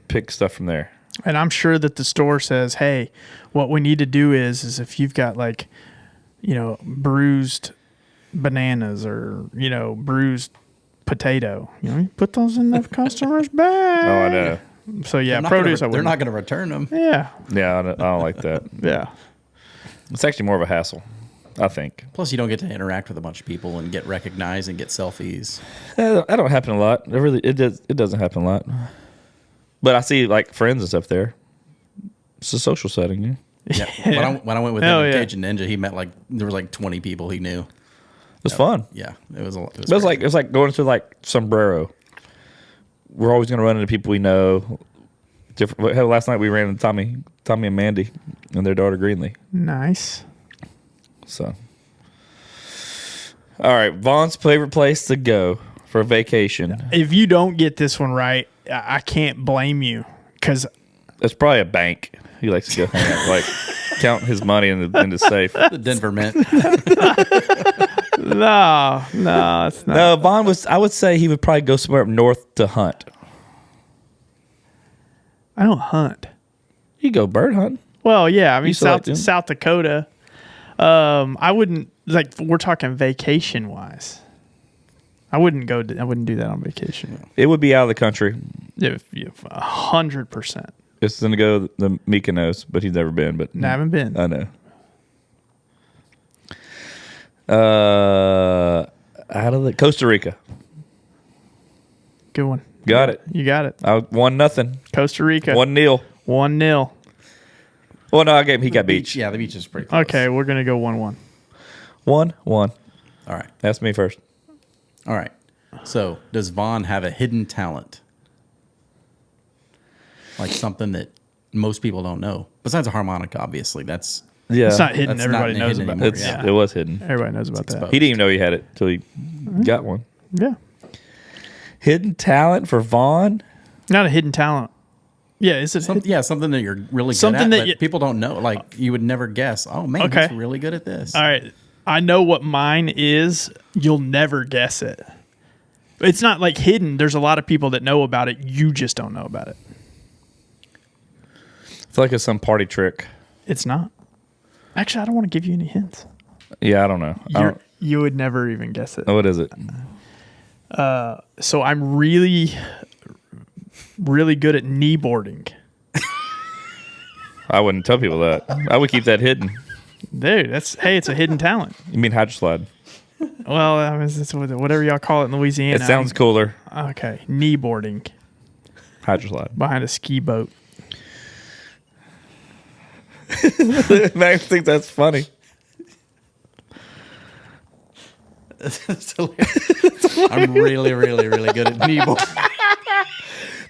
pick stuff from there. And I'm sure that the store says, "Hey, what we need to do is if you've got bruised bananas or bruised potato, you put those in the customer's bag." Oh, I know. So yeah, They're not produce. They're not going to return them. Yeah, Yeah, I don't like that. yeah. It's actually more of a hassle, I think. Plus, you don't get to interact with a bunch of people and get recognized and get selfies. That don't happen a lot. It doesn't happen a lot. But I see like friends and stuff there. It's a social setting. Yeah. Yeah. When I went with him Hell and yeah. Cajun Ninja, he met there were 20 people he knew. It was fun. Yeah, it was. It was like going to like Sombrero. We're always going to run into people we know. Different. Hell, last night we ran into Tommy and Mandy and their daughter Greenlee. Nice. So, all right, Vaughn's favorite place to go for a vacation. If you don't get this one right, I can't blame you because It's probably a bank. He likes to go hang out, like count his money in the safe. the Denver Mint. no, it's not. No, Vaughn was. I would say he would probably go somewhere up north to hunt. I don't hunt. You go bird hunting. Well, yeah, I mean Used to like them. South Dakota. I wouldn't we're talking vacation wise. I wouldn't do that on vacation. It would be out of the country. If 100%. It's going to go the Mykonos, but he's never been. But I haven't been. I know. Out of the Costa Rica. Good one. Got it. You got it. 1-0. Costa Rica. 1-0. 1-0. Well, no, I gave him. He got beach. Yeah, the beach is pretty close. Okay, we're gonna go 1-1. 1-1. All right. Ask me first. All right. So, does Vaughn have a hidden talent? Like something that most people don't know? Besides a harmonica, obviously. That's Yeah. It's not hidden. That's Everybody not knows hidden about it. anymore. It was hidden. Everybody knows about that. exposed. He didn't even know he had it till he got one. Yeah. Hidden talent for Vaughn. Not a hidden talent. Yeah, is it? Something that you're really Something good at, that but people don't know. Like, you would never guess. Oh, man, Okay. he's really good at this. All right. I know what mine is. You'll never guess it. It's not like hidden. There's a lot of people that know about it. You just don't know about it. I feel like it's some party trick. It's not. Actually, I don't want to give you any hints. Yeah, I don't know. You would never even guess it. What is it? So I'm really, really good at kneeboarding. I wouldn't tell people that. I would keep that hidden. Dude, it's a hidden talent. You mean hydroslide? Well, I mean, it's whatever y'all call it in Louisiana. It sounds cooler. Okay, kneeboarding Hydroslide. behind a ski boat. I think that's funny. I'm really, really, really good at kneeboard.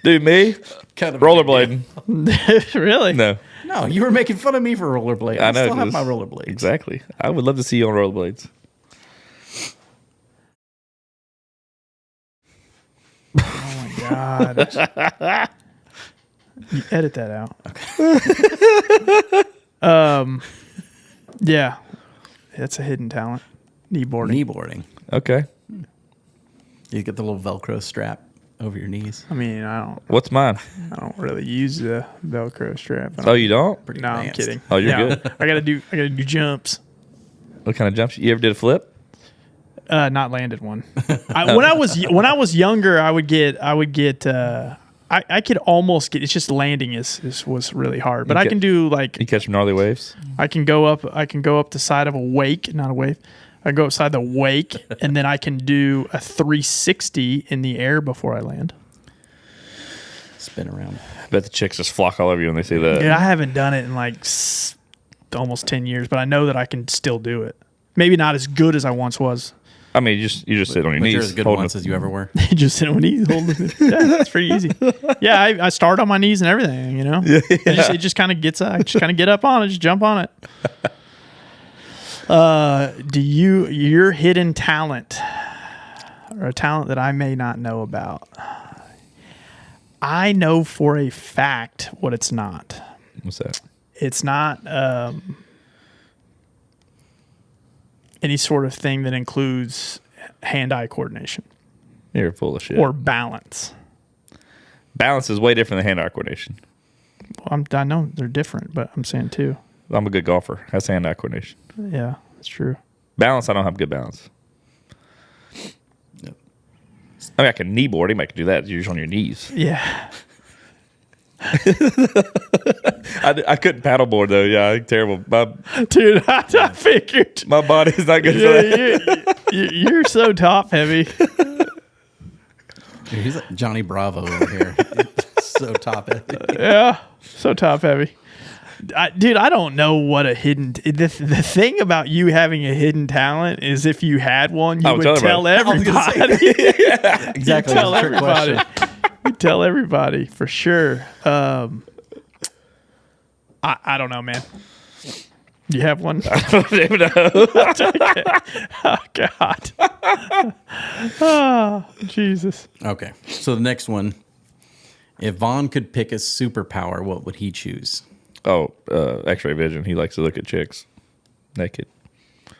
Dude, me? Kind of Rollerblading. Really? No. No, you were making fun of me for rollerblades. I know. still have 'cause- my rollerblades. Exactly. I would love to see you on rollerblades. Oh my god. You edit that out. Okay. Yeah. That's a hidden talent. Kneeboarding. Kneeboarding. Okay. You get the little Velcro strap over your knees. I mean, I What's mine? don't really use the Velcro strap. Oh, you don't? Pretty No, I'm advanced. kidding. Oh, you're No, good. I gotta do jumps. What kind of jumps? You ever did a flip? Not landed one. When I was younger, I could almost get. It's just landing was really hard. But I can do like You catch gnarly waves? I can go up the side of a wake, not a wave. I go upside the wake, and then I can do a 360 in the air before I land. Spin around. I bet the chicks just flock all over you when they see that. Dude, I haven't done it in like almost 10 years, but I know that I can still do it. Maybe not as good as I once was. I mean, you just sit on your But knees. you're as good holding once as you ever were. Just sit on my knees, holding it. Yeah, that's pretty easy. Yeah, I start on my knees and everything. You know, it just kind of gets. I just kind of get up on it, just jump on it. Your hidden talent, or a talent that I may not know about? I know for a fact what it's not. What's that? It's not any sort of thing that includes hand-eye coordination You're full of shit. or balance. Balance is way different than hand-eye coordination. Well, I know they're different, but I'm saying too. I'm a good golfer. That's hand-eye coordination. Yeah, that's true. Balance, I don't have good balance. Yep. I mean, I can kneeboard. Anybody can do that. You're just on your knees. Yeah. I couldn't paddleboard, though. Yeah, terrible. Dude, I figured. My body's not good for that. You're so top heavy. Dude, he's like Johnny Bravo over here. So top heavy. Yeah, so top heavy. Dude, I don't know what a hidden. The thing about you having a hidden talent is if you had one, you would tell everybody. Exactly. Tell That's a trick everybody. question. You tell everybody for sure. I don't know, man. You have one? I don't even know. Oh God. Oh, Jesus. Okay. So the next one. If Vaughn could pick a superpower, what would he choose? Oh, X-ray vision. He likes to look at chicks naked. I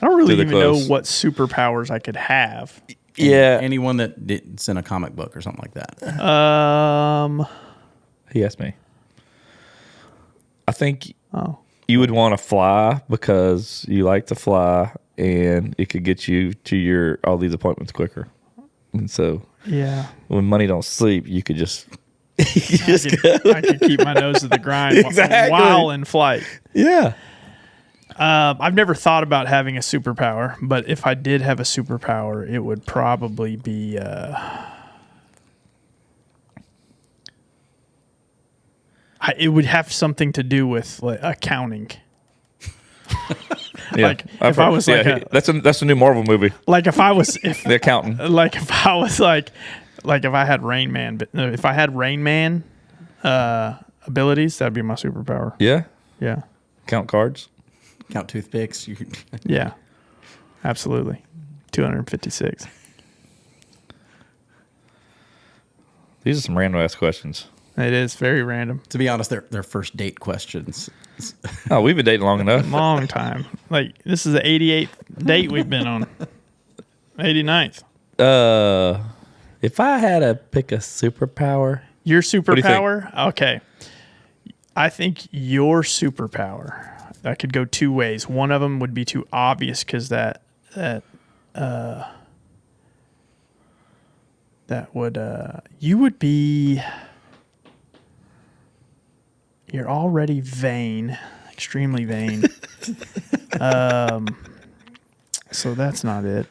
don't really To the even know close. what superpowers I could have. Yeah. Anyone that's in a comic book or something like that. He asked me. I think Oh. you would want to fly because you like to fly, and it could get you to all these appointments quicker. And so Yeah. when money don't sleep, you could just I could keep my nose to the grind Exactly. while in flight. yeah. I've never thought about having a superpower, but if I did have a superpower, it would probably be it would have something to do with like accounting. Yeah. Like, if I was like that's a new Marvel movie, Like if I was The Accountant. like if I was like if I had Rain Man, but if I had Rain Man abilities, that'd be my superpower. Yeah. Yeah. Count cards. Count toothpicks. Yeah, absolutely. 256. These are some random ass questions. It is very random. To be honest, they're first date questions. Oh, we've been dating long enough. Long time. Like, this is the 88th date we've been on. 89th. If I had to pick a superpower, Your do you think? superpower? Okay. I think your superpower, that could go two ways. One of them would be too obvious because that would, you would be, you're already vain, extremely vain. So that's not it.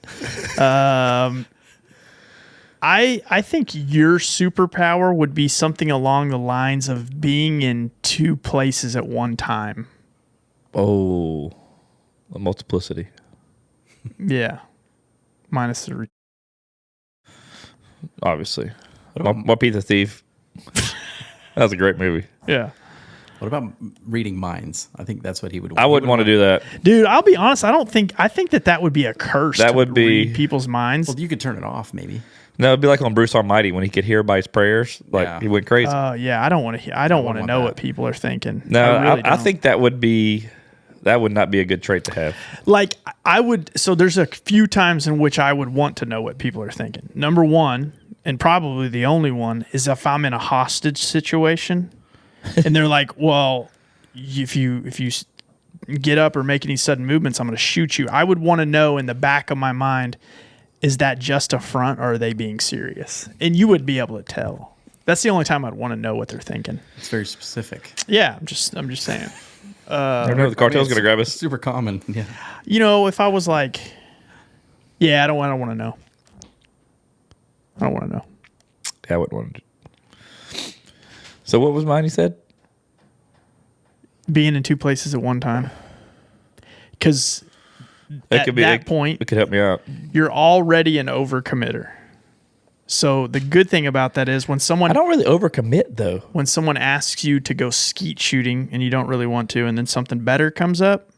I think your superpower would be something along the lines of being in two places at one time. oh, a multiplicity. Yeah. Minus the Obviously, my Pizza Thief. That was a great movie. yeah. What about reading minds? I think that's what he would. I wouldn't want to do that. Dude, I'll be honest. I think that would be a curse. That to would be- read people's minds. Well, you could turn it off, maybe. No, it'd be like on Bruce Almighty when he could hear everybody's prayers. Like Yeah. he went crazy. Oh yeah, I don't want to. I don't want to want know that. what people are thinking. no, really I don't. think that would not be a good trait to have. Like I would. So there's a few times in which I would want to know what people are thinking. Number one, and probably the only one, is if I'm in a hostage situation, and they're like, "Well, if you get up or make any sudden movements, I'm going to shoot you." I would want to know in the back of my mind, is that just a front or are they being serious? And you would be able to tell. That's the only time I'd want to know what they're thinking. It's very specific. Yeah, I'm just saying. I don't know if the cartel's going to grab us. Super common. Yeah. You know, if I was like, yeah, I don't want to know. I don't want to know. Yeah, I wouldn't want to. So what was mine? You said Being in two places at one time. Because at that point, it could help me out. you're already an overcommitter. So the good thing about that is when I someone don't really overcommit though. asks you to go skeet shooting and you don't really want to, and then something better comes up,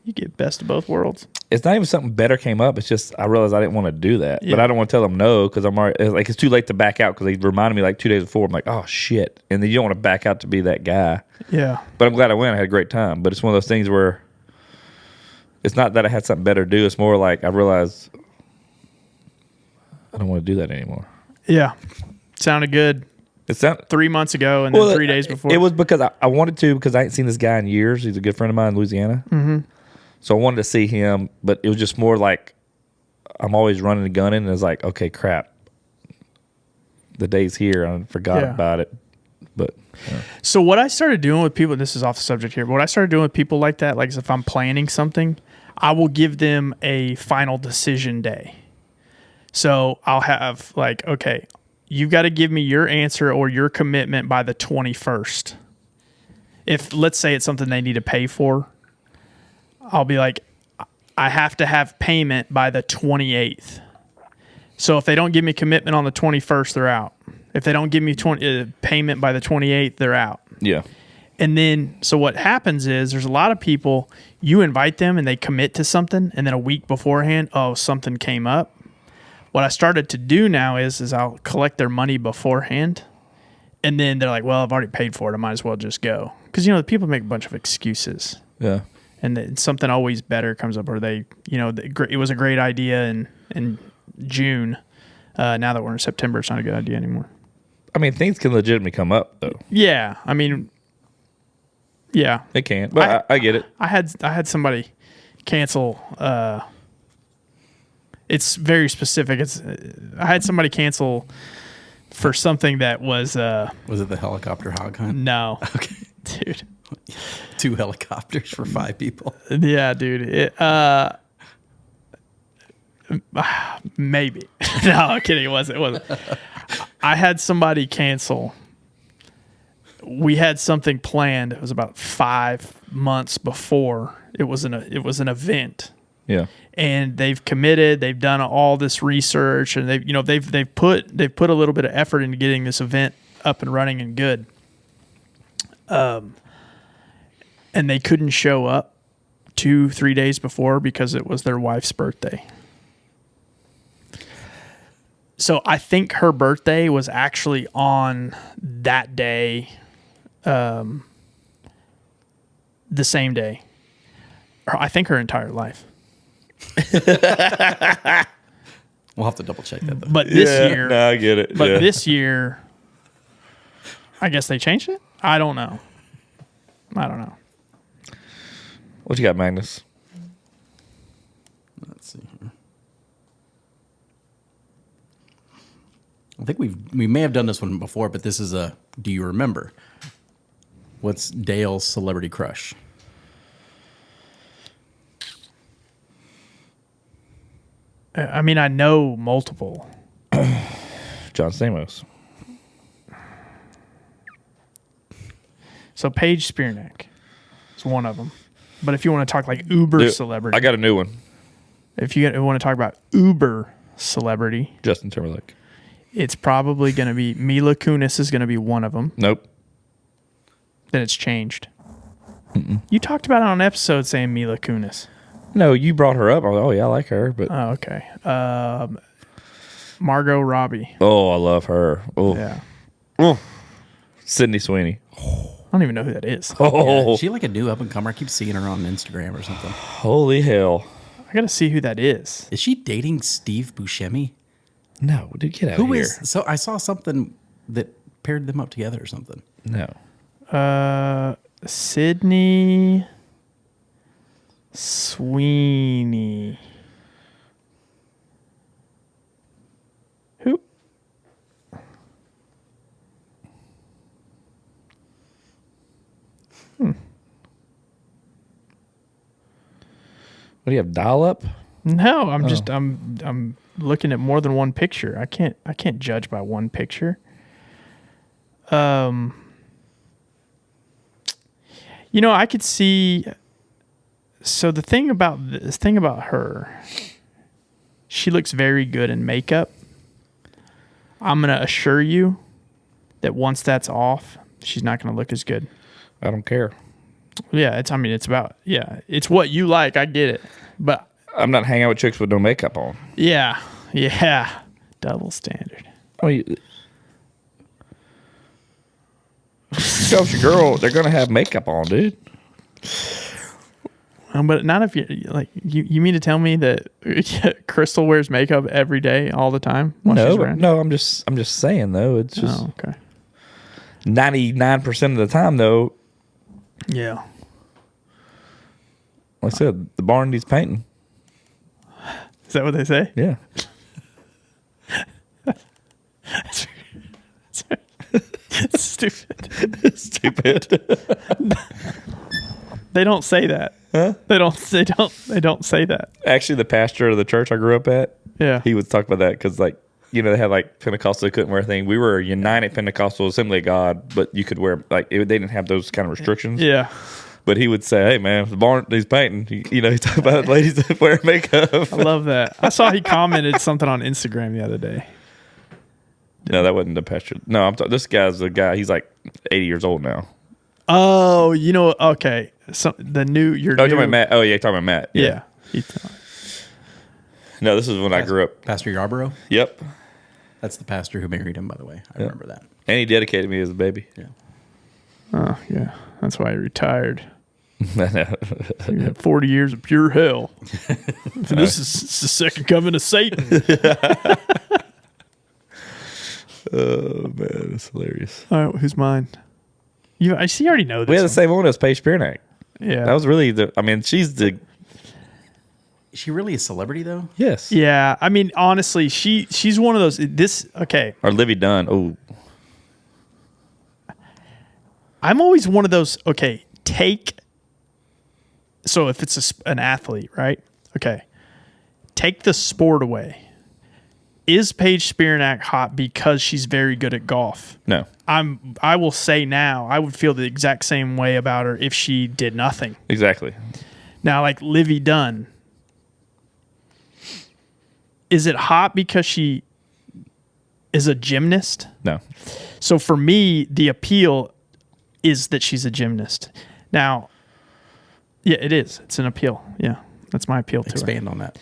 you get best of both worlds. It's not even something better came up. It's just I realized I didn't want to do that, but Yeah. I don't want to tell them no because I'm already like it's too late to back out because they reminded me like 2 days before. I'm like, oh shit, and then you don't want to back out to be that guy. Yeah. But I'm glad I went. I had a great time. But it's one of those things where it's not that I had something better to do. It's more like I realized I don't want to do that anymore. Yeah. Sounded good It sounded 3 months ago and then 3 days before. It was because I wanted to because I ain't seen this guy in years. He's a good friend of mine in Louisiana. Mm-hmm. So I wanted to see him, but it was just more like I'm always running and gunning, and it's like, okay, crap. The day's here. I forgot about it. But So what I started doing with people, this is off the subject here, but what I started doing with people like that, like if I'm planning something, I will give them a final decision day. So I'll have like, okay, you've got to give me your answer or your commitment by the 21st. If let's say it's something they need to pay for, I'll be like, I have to have payment by the 28th. So if they don't give me commitment on the 21st, they're out. If they don't give me payment by the 28th, they're out. yeah. And then, so what happens is there's a lot of people, you invite them and they commit to something, and then a week beforehand, oh, something came up. What I started to do now is I'll collect their money beforehand, and then they're like, well, I've already paid for it. I might as well just go. Because, the people make a bunch of excuses. Yeah. And then something always better comes up, or they, it was a great idea in June. Now that we're in September, it's not a good idea anymore. I mean, things can legitimately come up though. Yeah. I mean, yeah. They can, but I get it. I had somebody cancel. It's very specific. I had somebody cancel for something that was. Was it the helicopter hog hunt? No. Okay. Dude. 2 helicopters for 5 people. Yeah, dude. Maybe. No, I'm kidding. It wasn't. I had somebody cancel. We had something planned. It was about 5 months before. It was an event. Yeah. And they've committed. They've done all this research, and they've put a little bit of effort into getting this event up and running and good. and they couldn't show up 2-3 days before because it was their wife's birthday. So I think her birthday was actually on that day, the same day. I think her entire life. We'll have to double check that, though. But this year... No, I get it. But this year, I guess they changed it? I don't know. What you got, Magnus? Let's see here. I think we may have done this one before, but this is a do you remember? What's Dale's celebrity crush? I mean, I know multiple. John Stamos. So Paige Spearneck is one of them. But if you want to talk like uber celebrity. I got a new one. If you want to talk about uber celebrity. Justin Timberlake. It's probably going to be Mila Kunis is going to be one of them. Nope. Then it's changed. You talked about it on an episode saying Mila Kunis. No, you brought her up. I was like, oh, yeah, I like her. But Oh, okay. Margot Robbie. oh, I love her. Oh, Yeah. oh. Sydney Sweeney. I don't even know who that is. Oh, Is she like a new up and comer? I keep seeing her on Instagram or something. holy hell. I got to see who that is. Is she dating Steve Buscemi? No, dude, get out Who of here. is? So I saw something that paired them up together or something. No. Sydney Sweeney. Who? What do you have, dial-up? No, I'm just I'm looking at more than one picture. I can't judge by one picture. You know, I could see. So the thing about her, she looks very good in makeup. I'm gonna assure you that once that's off, she's not gonna look as good. I don't care. Yeah, it's what you like. I get it, but I'm not hanging out with chicks with no makeup on. yeah, double standard. I mean, shows your girl, they're going to have makeup on, dude. But not if you like. You mean to tell me that Crystal wears makeup every day, all the time? While she's around? No, I'm just saying though. It's just Oh, okay. 99% of the time though. Yeah. Like I said, the barn needs painting. Is that what they say? Yeah. Stupid. Stupid. They don't say that. Huh? They don't say that. Actually, the pastor of the church I grew up at, Yeah. he would talk about that because, like, you know, they had like Pentecostal, they couldn't wear a thing. We were a United Pentecostal Assembly of God, but you could wear they didn't have those kind of restrictions. Yeah. But he would say, "Hey, man, if the barn needs painting." You know, he talked about ladies that wear makeup. I love that. I saw he commented something on Instagram the other day. No, that wasn't the pastor. No, this guy's a guy. He's like 80 years old now. Oh, you know, okay. So the new You're talking about Matt. Oh, yeah, you're talking about Matt. Yeah. No, this is when I grew up. Pastor Yarborough? Yep. That's the pastor who married him, by the way. I remember that. And he dedicated me as a baby. Yeah. Oh, yeah. That's why he retired. You had 40 years of pure hell. This is the second coming of Satan. Oh, man, that's hilarious. All right, who's mine? I see. You already know this. We had the one. same one as Paige Spearneck. Yeah. That was really she's the. Is she really a celebrity, though? Yes. Yeah. I mean, honestly, she's one of those. Okay. Or Livy Dunn. Oh. I'm always one of those. Okay. So if it's an athlete, right? Okay. Take the sport away. Is Paige Spearneck hot because she's very good at golf? No. I will say now, I would feel the exact same way about her if she did nothing. Exactly. Now, like Livy Dunn, is it hot because she is a gymnast? No. So for me, the appeal is that she's a gymnast. Now, Yeah, it is. It's an appeal. Yeah, that's my appeal to Expand on that.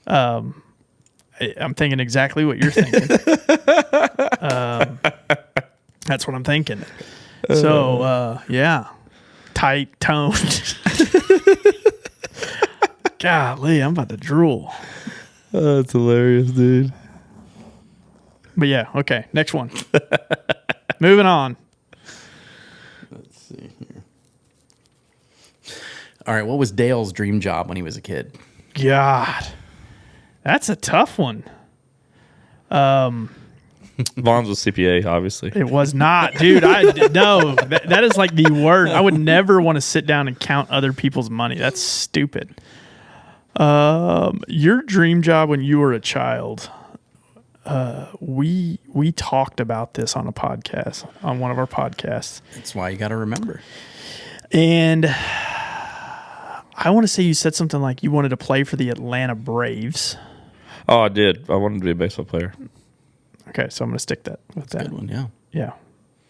I'm thinking exactly what you're thinking. That's what I'm thinking. So, yeah, tight toned. Golly, I'm about to drool. Oh, that's hilarious, dude. But yeah, okay, next one. Moving on. Let's see here. All right, what was Dale's dream job when he was a kid? God, that's a tough one. Vaughn's was CPA, obviously. It was not, dude. No, that is like the worst. I would never want to sit down and count other people's money. That's stupid. Your dream job when you were a child. We talked about this on a podcast, on one of our podcasts. That's why you got to remember. And I want to say you said something like you wanted to play for the Atlanta Braves. Oh, I did. I wanted to be a baseball player. Okay, so I'm going to stick that with that. Good one, yeah. Yeah.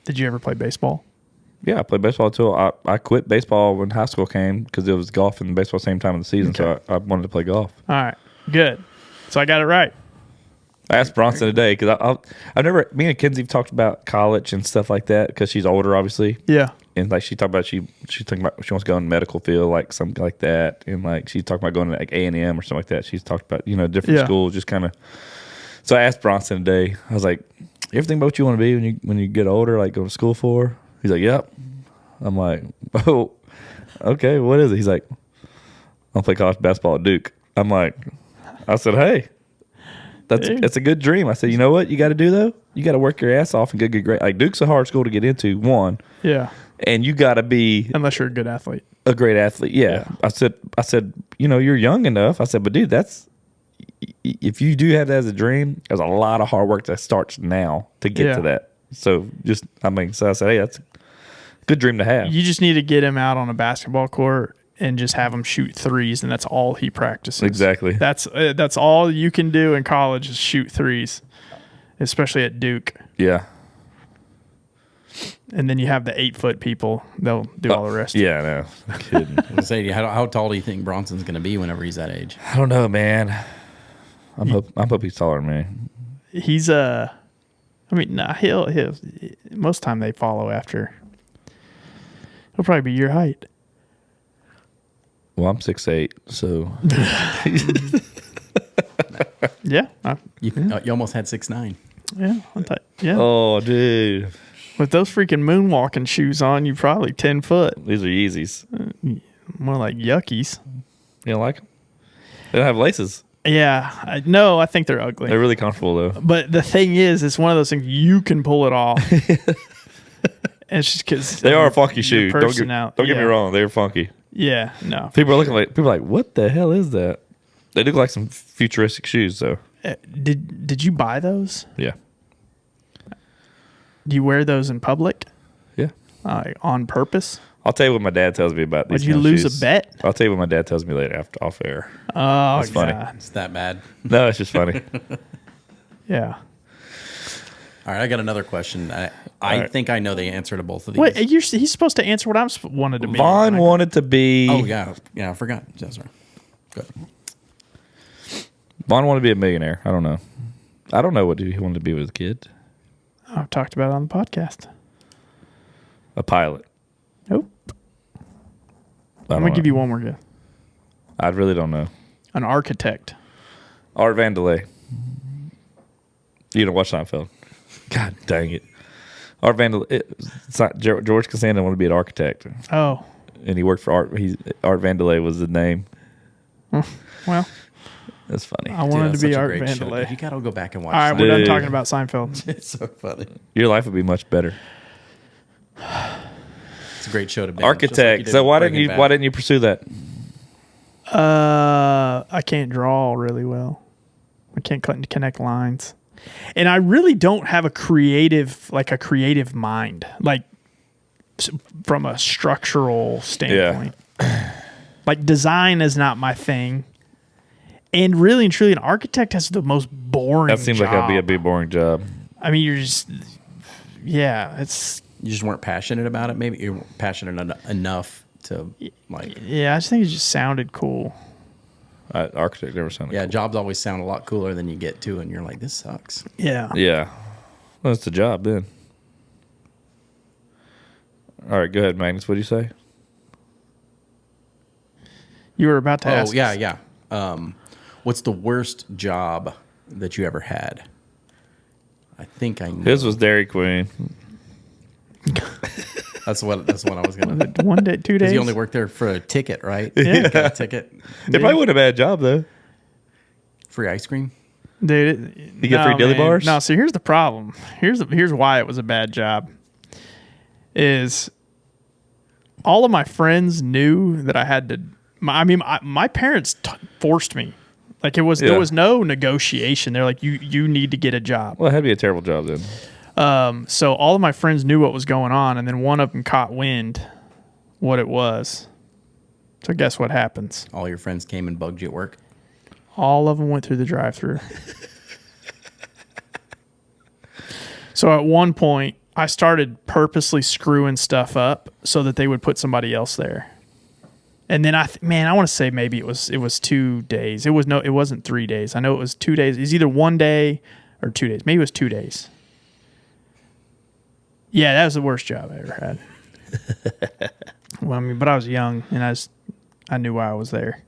Did you ever play baseball? Yeah, I played baseball until I quit baseball when high school came because it was golf and baseball same time of the season, so I wanted to play golf. All right, good. So I got it right. I asked Bronson today because I've never, me and Kenzie have talked about college and stuff like that because she's older, obviously. Yeah. And like she talked about she's thinking about she wants to go in the medical field, like something like that, and like she's talking about going to like A&M or something like that. She's talked about different schools, just kind of. So I asked Bronson today. I was like, "You ever think about what you want to be when you get older, like go to school for?" He's like, "Yep." I'm like, "Oh, okay. What is it?" He's like, "I'll play college basketball at Duke." I'm like, I said, "Hey, that's a good dream." I said, "You know what you got to do though? You got to work your ass off and get good grades. Like Duke's a hard school to get into, one. Yeah. And you got to be unless you're a good athlete. A great athlete, yeah. I said, you're young enough. I said, but dude, if you do have that as a dream, there's a lot of hard work that starts now to get to that. So so I said, hey, that's a good dream to have. You just need to get him out on a basketball court and just have him shoot threes, and that's all he practices. Exactly. That's all you can do in college is shoot threes, especially at Duke. Yeah. And then you have the 8-foot people; they'll do all the rest. Yeah, no, I'm kidding. I was gonna say, how tall do you think Bronson's going to be whenever he's that age? I don't know, man. I'm hope he's taller than me. He's he'll most of the time they follow after. He'll probably be your height. Well, I'm 6'8", so yeah. You almost had 6'9". Yeah, yeah. Oh, dude. With those freaking moonwalking shoes on, you're probably 10 foot. These are Yeezys. More like Yuckies. You don't like them? They don't have laces. Yeah. I think they're ugly. They're really comfortable, though. But the thing is, it's one of those things you can pull it off. And it's just because they are a funky shoe. Don't get me wrong. They're funky. Yeah, no. People are like, what the hell is that? They look like some futuristic shoes, though. Did you buy those? Yeah. Do you wear those in public? Yeah. On purpose? I'll tell you what my dad tells me about these. Would you lose a bet? I'll tell you what my dad tells me later off air. Oh, that's funny. It's that bad. No, it's just funny. Yeah. All right, I got another question. I think I know the answer to both of these. Wait, he's supposed to answer what I wanted to be. Vaughn wanted to be. Oh yeah, I forgot. Yeah, sorry. Good. Vaughn wanted to be a millionaire. I don't know what he wanted to be with a kid. I've talked about it on the podcast. A pilot. Nope. I'm going to give you one more guess. I really don't know. An architect. Art Vandelay. You don't watch Seinfeld. God dang it. Art Vandelay. George Costanza wanted to be an architect. Oh. And he worked for Art. Art Vandelay was the name. Well. That's funny. I wanted to be Art Vandelay. You got to go back and watch. All right, we're done talking about Seinfeld. It's so funny. Your life would be much better. It's a great show to be. Architect. So why didn't you pursue that? I can't draw really well. I can't connect lines, and I really don't have a creative mind, like from a structural standpoint. Yeah. Like design is not my thing. And really and truly, an architect has the most boring job. That seems like that'd be a boring job. I mean, it's... You just weren't passionate about it? Maybe you weren't passionate enough to like. Yeah, I just think it just sounded cool. Architect never sounded Yeah, cool. jobs always sound a lot cooler than you get to, and you're like, this sucks. Yeah. Yeah. Well, that's the job then. All right, go ahead, Magnus. What do you say? You were about to ask. Oh, yeah. What's the worst job that you ever had? I think I know. His was Dairy Queen. That's what I was gonna. 1 day, 2 days. Because you only worked there for a ticket, right? Yeah. You got a ticket. It probably wasn't a bad job, though. Free ice cream. Dude, You get free dilly bars? No, see, here's the problem. Here's why it was a bad job. Is all of my friends knew that I had to. My parents forced me. Like there was no negotiation. They're like, you need to get a job. Well, it had to be a terrible job then. So all of my friends knew what was going on, and then one of them caught wind what it was. So guess what happens? All your friends came and bugged you at work. All of them went through the drive-thru. So at one point, I started purposely screwing stuff up so that they would put somebody else there. And then I want to say maybe it was 2 days. It wasn't 3 days. I know it was 2 days. It was either 1 day or 2 days. Maybe it was 2 days. Yeah, that was the worst job I ever had. Well, but I was young and I knew why I was there.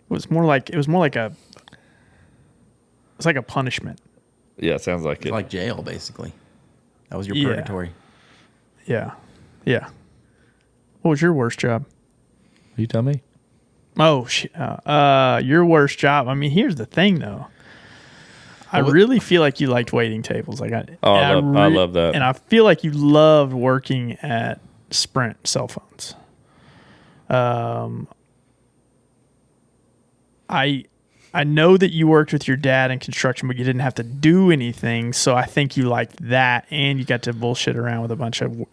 It was more like a punishment. Yeah, it sounds like It's it. like jail, basically. That was your Yeah. purgatory. Yeah. Yeah. What was your worst job? You tell me. Oh, your worst job. I mean, here's the thing, though. I really feel like you liked waiting tables. Like I love that. And I feel like you loved working at Sprint cell phones. I know that you worked with your dad in construction, but you didn't have to do anything. So I think you liked that, and you got to bullshit around with a bunch of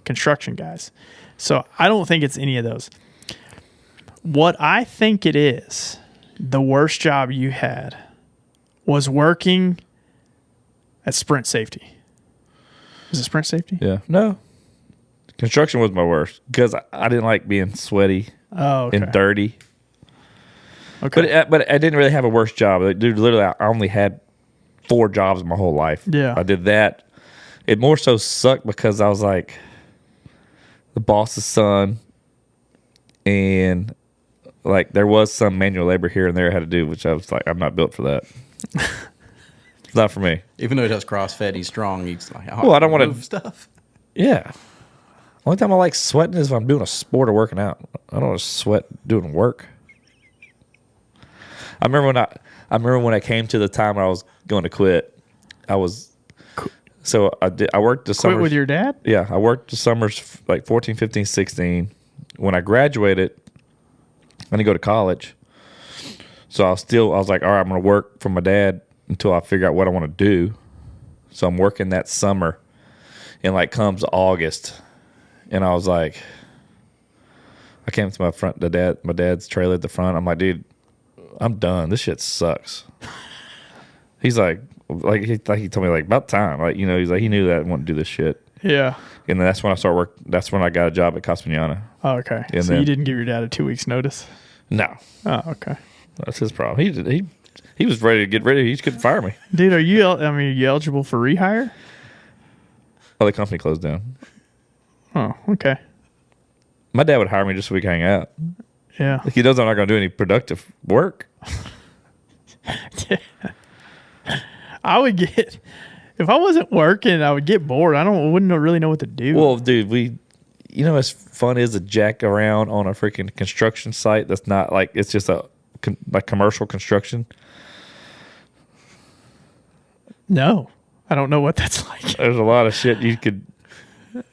construction guys. So I don't think it's any of those. What I think it is, the worst job you had was working at Sprint Safety. Is it Sprint Safety? Yeah. No. Construction was my worst because I didn't like being sweaty and dirty. Okay. But I didn't really have a worse job. Like, dude, literally, I only had 4 jobs my whole life. Yeah. I did that. It more so sucked because I was like the boss's son, and like there was some manual labor here and there I had to do, which I was like, I'm not built for that. It's not for me. Even though he does CrossFit, he's strong. He's like, Well, I don't want to move stuff. Yeah. Only time I like sweating is if I'm doing a sport or working out. I don't want to sweat doing work. I remember when I came to the time I was going to quit. I worked the summers. Quit with your dad? Yeah, I worked the summers like 14, 15, 16. When I graduated, I didn't go to college. So I was like, all right, I'm going to work for my dad until I figure out what I want to do. So I'm working that summer, and like comes August, and I was like, I came to my dad's trailer at the front. I'm like, dude, I'm done. This shit sucks. He's like he told me like about time. Like, you know, he's like, he knew that I didn't want to do this shit. Yeah. And then that's when I started work. That's when I got a job at Castagnana. Oh, okay. And So then- you didn't give your dad a 2 weeks notice? No, Oh, okay. that's his problem. He was ready to get rid of. He couldn't fire me. Dude, are you eligible for rehire? Oh, the company closed down. Oh, okay. My dad would hire me just so we could hang out. Yeah. He knows I'm not going to do any productive work. I would get, if I wasn't working, I would get bored. Wouldn't really know what to do. Well, dude, you know, as fun as to jack around on a freaking construction site that's not like, it's just like commercial construction. No, I don't know what that's like. There's a lot of shit you could.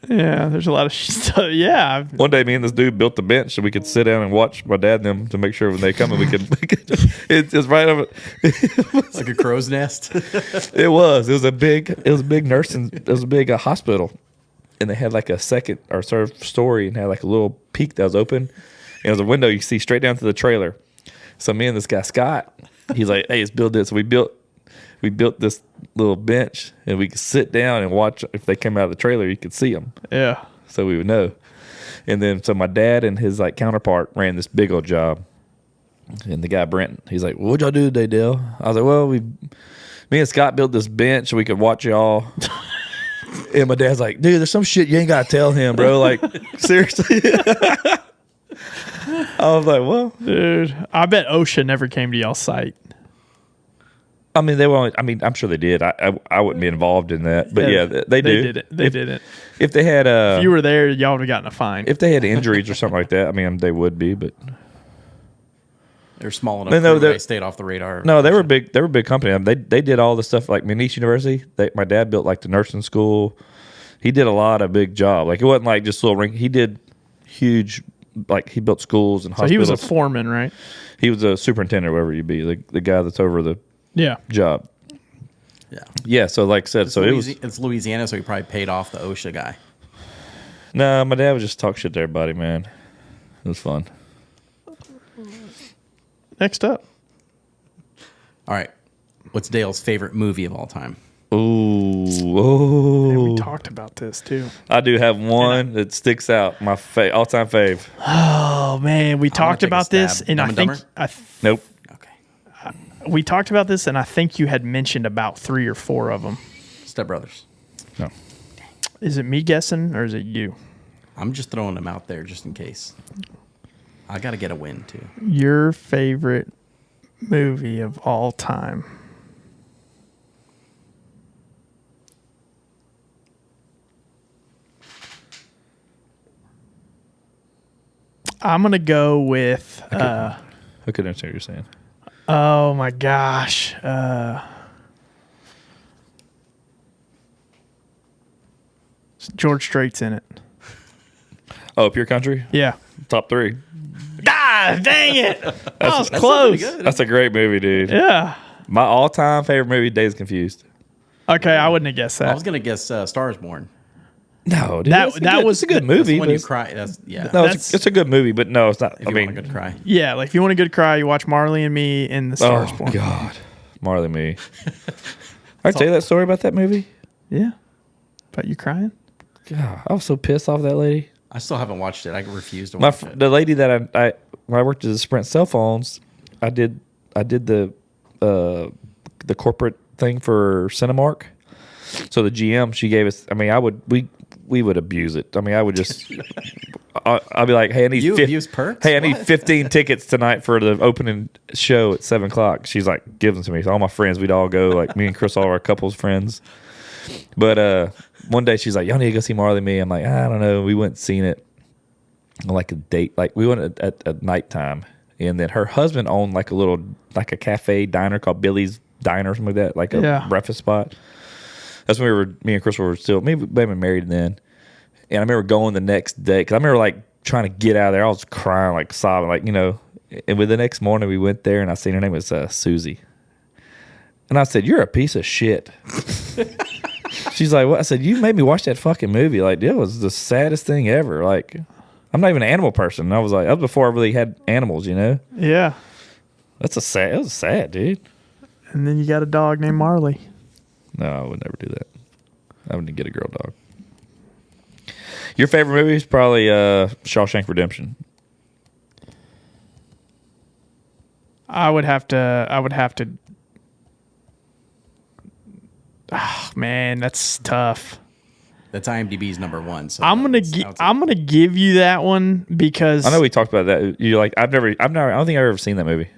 Yeah, there's a lot of stuff. Yeah. One day, me and this dude built the bench so we could sit down and watch my dad and them to make sure when they come and we could. It's right over. Like a crow's nest. It was a big nursing. It was a big hospital, and they had like a second or third story and had like a little peak that was open. And it was a window you could see straight down to the trailer. So me and this guy Scott, he's like, "Hey, let's build this." So we built this little bench, and we could sit down and watch. If they came out of the trailer, you could see them. Yeah. So we would know. And then so my dad and his like counterpart ran this big old job. And the guy Brent, he's like, "What'd y'all do today, Dale?" I was like, "Well, me and Scott built this bench so we could watch y'all." And my dad's like, "Dude, there's some shit you ain't gotta tell him, bro. Like, seriously." I was like, "Well, Dude, I bet OSHA never came to y'all's site. I mean, they won't. I mean, I'm sure they did. I wouldn't be involved in that, but yeah, they do. Did it. They did it. If they had If you were there, y'all would have gotten a fine. if they had injuries or something like that, I mean, they would be, but They're small enough. No, They stayed off the radar. no, they were big. They were a big company. I mean, they did all the stuff like Magnus University. My dad built like the nursing school. He did a lot of big job. Like it wasn't like just little ring. He did huge. Like he built schools and So he hospitals. was a foreman, right? He was a superintendent, or whatever you be, the guy that's over the Yeah. job. Yeah. Yeah. So like I said, It's Louisiana, so he probably paid off the OSHA guy. No, my dad would just talk shit to everybody, man. It was fun. Next up. All right. What's Dale's favorite movie of all time? We talked about this too. I do have one that sticks out. My all-time fave. Oh man, we talked take a about this, stab. and Dumb I and think Dumber? Nope. Okay. we talked about this, and I think you had mentioned about 3 or 4 of them. Step Brothers. No. Is it me guessing or is it you? I'm just throwing them out there just in case. I got to get a win too. Your favorite movie of all time? I'm gonna go with. I couldn't understand what you're saying. Oh my gosh. George Strait's in it. Oh, Pure Country? Yeah. Top 3. God dang it. That was That's close. pretty good. That's a great movie, dude. Yeah. My all-time favorite movie, Days Confused. Okay, I wouldn't have guessed I that. was gonna guess Star is Born. No, dude. That was it's a good good. movie. When but you it's- cry, yeah. No, That's- it's a good movie, but no, it's not. If I you mean, want a good cry. Yeah, like if you want a good cry, you watch Marley and Me in the Stars oh, Born. God. Marley and Me. I tell you that story about that movie? Yeah. But you crying? God, I was so pissed off that lady. I still haven't watched it. I refuse to watch it. The lady that I when I worked at the Sprint cell phones, I did the corporate thing for Cinemark. So the GM, she gave us. I mean, we would abuse it. I mean, I would just. I'll be like, hey, I need You abuse perks? Hey, I need What? 15 tickets tonight for the opening show at 7:00. She's like, give them to me. So all my friends, we'd all go. Like me and Chris, all our couples friends. But one day she's like, y'all need to go see Marley and Me. I'm like, I don't know. We went and seen it on like a date. Like we went at nighttime, and then her husband owned like a cafe diner called Billy's Diner or something like that, like a breakfast spot. That's when me and Chris were still, maybe married then. And I remember going the next day, because I remember like trying to get out of there. I was crying, like sobbing, like, you know. And with the next morning we went there and I seen her name was Susie. And I said, you're a piece of shit. She's like, what? I said, you made me watch that fucking movie. Like, it was the saddest thing ever. Like, I'm not even an animal person. And I was like, that was before I really had animals, you know? Yeah. It was sad, dude. And then you got a dog named Marley. No, I would never do that. I wouldn't get a girl dog. Your favorite movie is probably Shawshank Redemption. I would have to. Oh, man, that's tough. That's IMDb's #1. So I'm gonna give you that one because I know we talked about that. You're like, I don't think I've ever seen that movie.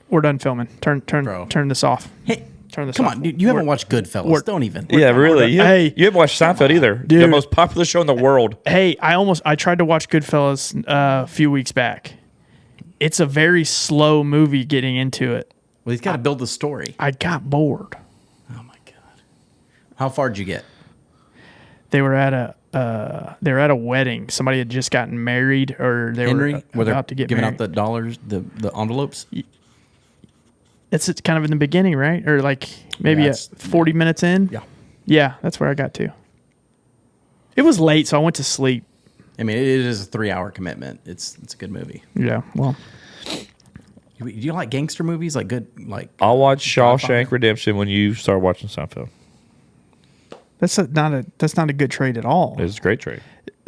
we're done filming. Bro. Turn this off. Hey, Turn this come off. on, dude, you haven't watched Goodfellas. Don't even. Yeah, really. You haven't watched Seinfeld either. The Dude. most popular show in the world. Hey, I tried to watch Goodfellas a few weeks back. It's a very slow movie getting into it. Well, he's got to build the story. I got bored. Oh my god. How far did you get? They were at a wedding. Somebody had just gotten married, or they Henry, were they're about to get giving married. out the dollars, the envelopes. It's kind of in the beginning, right? Or like maybe Yeah, at 40 minutes in. Yeah. Yeah, that's where I got to. It was late, so I went to sleep. I mean, it is a 3-hour commitment. It's a good movie. Yeah, well, Do you like gangster movies? Like good, like I'll watch Shawshank Redemption when you start watching Seinfeld. that's not a good trade at all. It's a great trade.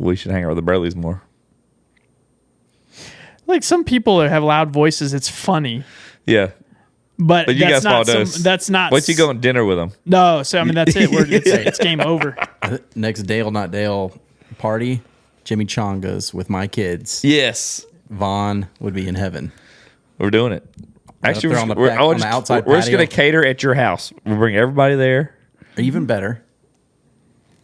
we should hang out with the Burleys more. Like some people that have loud voices, it's funny. Yeah. But you that's got small not dose. that's not. Wait till you go on dinner with them. No, so I mean that's it. It's game over. Next Dale Not Dale party, Jimmy Chongas with my kids. Yes. Vaughn would be in heaven. We're doing it. Actually, on the outside we're just patio. going to cater at your house. We'll bring everybody there. Or even better.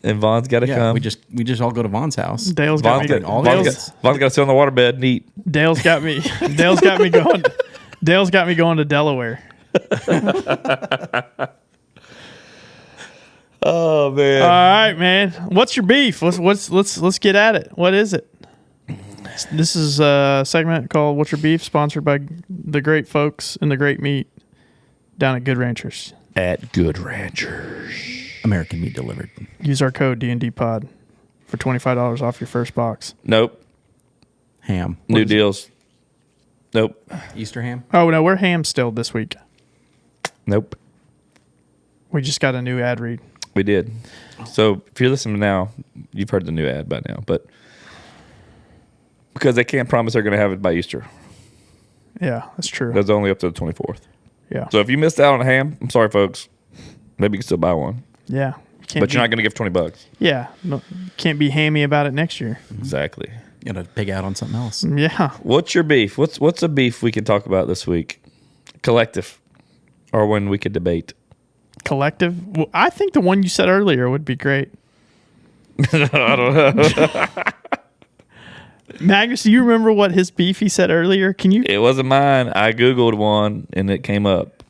And Vaughn's got to Yeah, come. we just all go to Vaughn's house. Dale's got me. Vaughn's got to sit on the waterbed and eat. Dale's got me. Dale's got me going. Dale's got me going to Delaware. Oh man! All right, man. What's your beef? Let's get at it. What is it? This is a segment called "What's Your Beef," sponsored by the great folks and the great meat down at Good Ranchers. At Good Ranchers, American meat delivered. Use our code D&D Pod for $25 off your first box. Nope. Ham. New deals. Nope. Easter ham? Oh no, we're ham still this week. Nope. We just got a new ad read. We did. So if you're listening now, you've heard the new ad by now, but because they can't promise they're going to have it by Easter. Yeah, that's true. That's only up to the 24th. Yeah. So if you missed out on a ham, I'm sorry, folks. Maybe you can still buy one. Yeah. But you're not going to give $20. Yeah. No, can't be hammy about it next year. Exactly. You got to pig out on something else. Yeah. What's your beef? What's a beef we can talk about this week? Collective. Or when we could debate. Collective. Well, I think the one you said earlier would be great. I don't know. Magnus, do you remember what his beef he said earlier? Can you? It wasn't mine. I Googled one and it came up.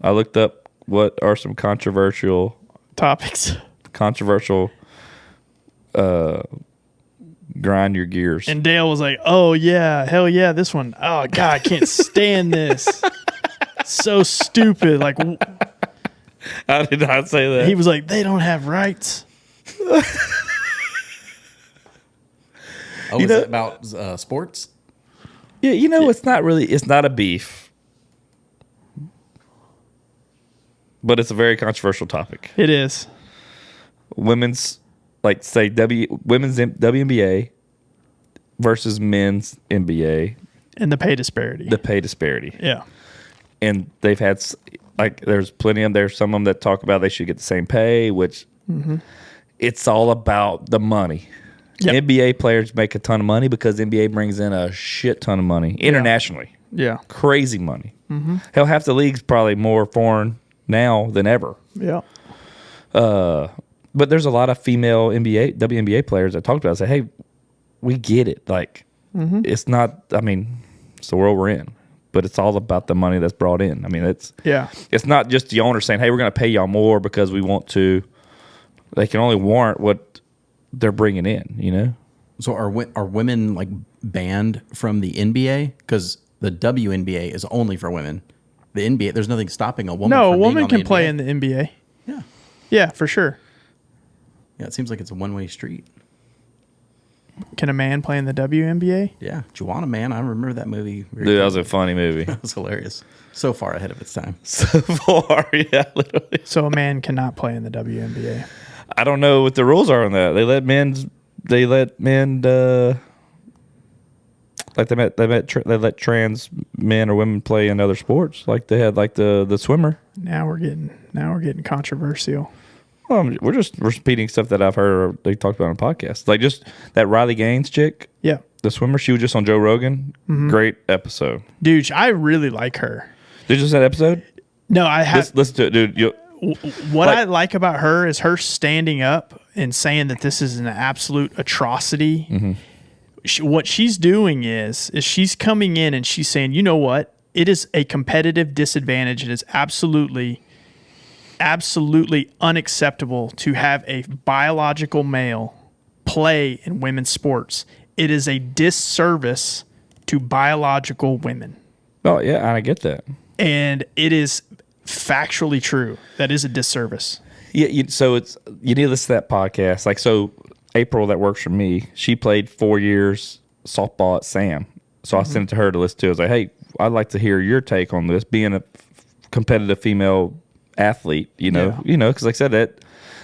I looked up what are some controversial Topics. Grind your gears. And Dale was like, "Oh yeah, hell yeah, this one. Oh god, I can't stand this. So stupid." Like I did not say that. he was like, "They don't have rights." Oh, is it about sports? Yeah, it's not a beef. But it's a very controversial topic. It is. Women's, like say women's WNBA versus men's NBA. And the pay disparity. The pay disparity. Yeah. And they've had, there's plenty of there's some of them that talk about they should get the same pay, which it's all about the money. Yep. NBA players make a ton of money because the NBA brings in a shit ton of money internationally. Yeah. Crazy money. Hell, half the league's probably more foreign now than ever. Yeah. But there's a lot of female WNBA players that talked about it, say, hey, we get it. Like, it's not, it's the world we're in. But it's all about the money that's brought in. It's not just the owner saying, hey, we're going to pay y'all more because we want to. They can only warrant what they're bringing in, So are women like banned from the NBA? Because the WNBA is only for women. The NBA, there's nothing stopping a woman. No, a from being woman on can the play NBA. in the NBA. Yeah. Yeah, for sure. Yeah, it seems like it's a one-way street. Can a man play in the WNBA? Yeah. Juana Man, I remember that movie. Dude, that was a funny movie. That was hilarious. So far ahead of its time. So far, yeah, literally. So a man cannot play in the WNBA. I don't know what the rules are on that. They let men they let trans men or women play in other sports. Like they had like the swimmer. Now we're getting controversial. We're just repeating stuff that I've heard or they talked about on podcasts. Like just that Riley Gaines chick, Yeah. the swimmer. She was just on Joe Rogan. Great episode. Dude, I really like her. Did you just that episode? No, I have. Listen to it, dude. What I like about her is her standing up and saying that this is an absolute atrocity. What she's doing is she's coming in and she's saying, you know what? It is a competitive disadvantage. It is absolutely unacceptable to have a biological male play in women's sports. It is a disservice to biological women. Oh yeah, I get that. And it is factually true. That is a disservice. Yeah, so you need to listen to that podcast. Like, so April, that works for me. She played 4 years softball at Sam. So I sent it to her to listen to. I was like, hey, I'd like to hear your take on this, being a competitive female athlete, because like I said,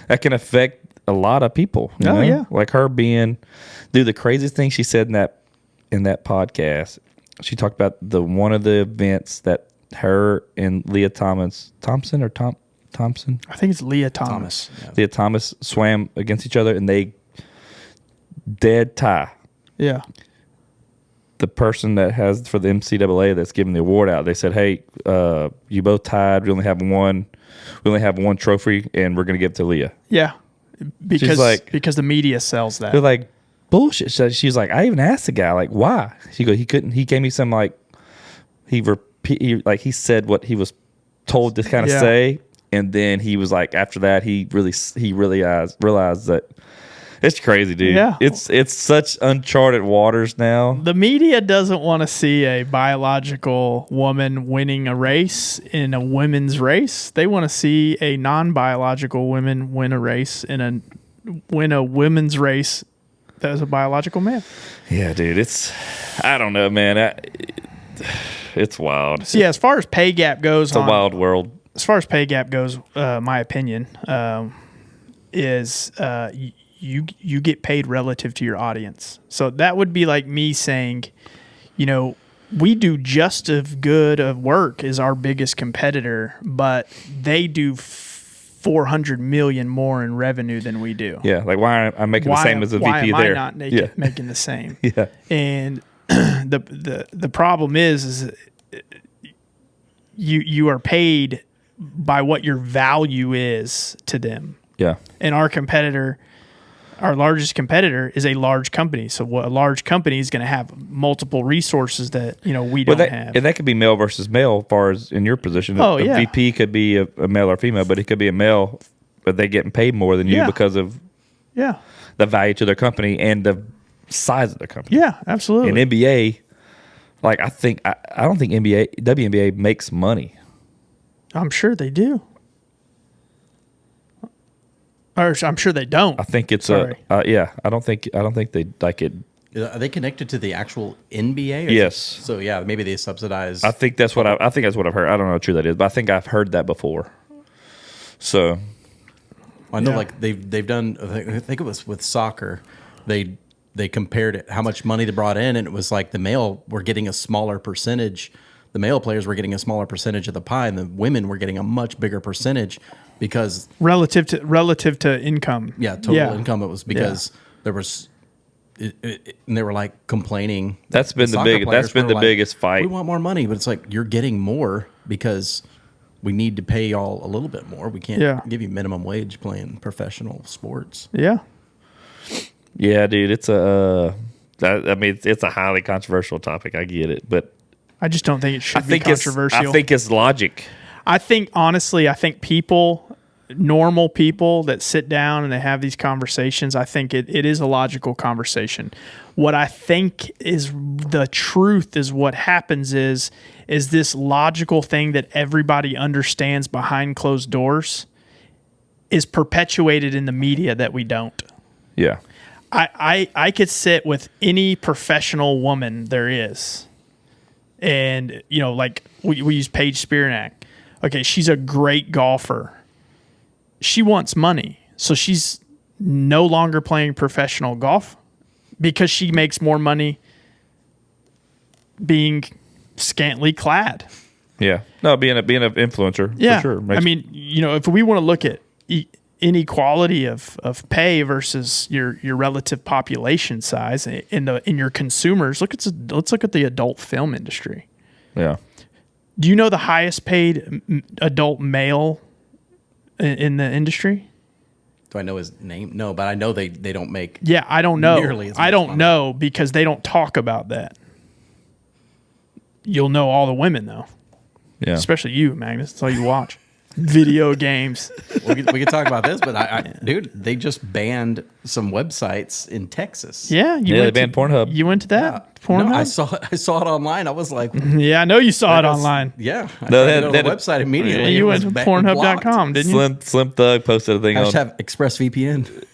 that can affect a lot of people. You know? Yeah. Like her being, dude, the craziest thing she said in that podcast, she talked about one of the events that her and Leah Thompson. I think it's Leah Thomas. Yeah. Leah Thomas swam against each other and they dead tie. Yeah. The person that has for the MCAA that's giving the award out, they said, "Hey, you both tied. We only have one trophy, and we're going to give it to Leah." Yeah. Because like, because the media sells that. They're like, bullshit. So she's like, I even asked the guy, like, why? She goes, he couldn't. He gave me some like he said what he was told to kind of say, and then he was like, after that, he realized that. It's crazy, dude. Yeah. It's such uncharted waters now. The media doesn't want to see a biological woman winning a race in a women's race. They want to see a non-biological woman win a race win a women's race that is a biological man. Yeah, dude. I don't know, man. It's wild. So yeah, as far as pay gap goes, It's a wild world. As far as pay gap goes, my opinion is you get paid relative to your audience. So that would be like me saying, we do just as good of work as our biggest competitor, but they do 400 million more in revenue than we do. Yeah, like why aren't I making the same as the VP why am there? I not making the same? Yeah. And the problem is you are paid by what your value is to them. Yeah. And our largest competitor is a large company. So what a large company is going to have multiple resources that, we don't have. And that could be male versus male as far as in your position. Oh, a yeah. VP could be a male or female, but it could be a male, but they getting paid more than you because of the value to their company and the size of their company. Yeah, absolutely. In NBA, like I don't think WNBA makes money. I'm sure they do. Or I'm sure they don't. I think it's Sorry. I don't think they like it. Are they connected to the actual NBA? Yes. So yeah, maybe they subsidize. I think that's what I've heard. I don't know how true that is, but I think I've heard that before. So I know, like they've done. I think it was with soccer. They compared it how much money they brought in, and it was like the male were getting a smaller percentage. The male players were getting a smaller percentage of the pie, and the women were getting a much bigger percentage because relative to income. Yeah, total income. It was because there was. And they were like complaining. That's been the biggest fight. We want more money, but it's like you're getting more because we need to pay y'all a little bit more. We can't give you minimum wage playing professional sports. Yeah. Yeah, dude, it's it's a highly controversial topic. I get it, but I just don't think it should be controversial. I think it's logic. I think normal people that sit down and they have these conversations, I think it is a logical conversation. What I think is the truth is what happens is this logical thing that everybody understands behind closed doors is perpetuated in the media that we don't. Yeah. I could sit with any professional woman there is. And, like we use Paige Spiranak. Okay, she's a great golfer. She wants money. So she's no longer playing professional golf because she makes more money being scantily clad. Yeah. No, being an influencer, for sure. I mean, if we want to look at inequality of pay versus your relative population size in your consumers, let's look at the adult film industry. Yeah. Do you know the highest paid adult male in the industry? Do I know his name? No, but I know they don't make. Yeah, I don't know. Nearly as much I don't money. know because they don't talk about that. You'll know all the women though. Yeah. Especially you, Magnus. That's all you watch. Video games. We could talk about this, but dude, they just banned some websites in Texas. Yeah, they banned Pornhub. You went to that Pornhub? No, I saw it online. I was like, yeah, I know you saw it online. Yeah, I No, tried to go to the website immediately. And you went to Pornhub.com, didn't you? Slim Thug posted a thing on. Have ExpressVPN.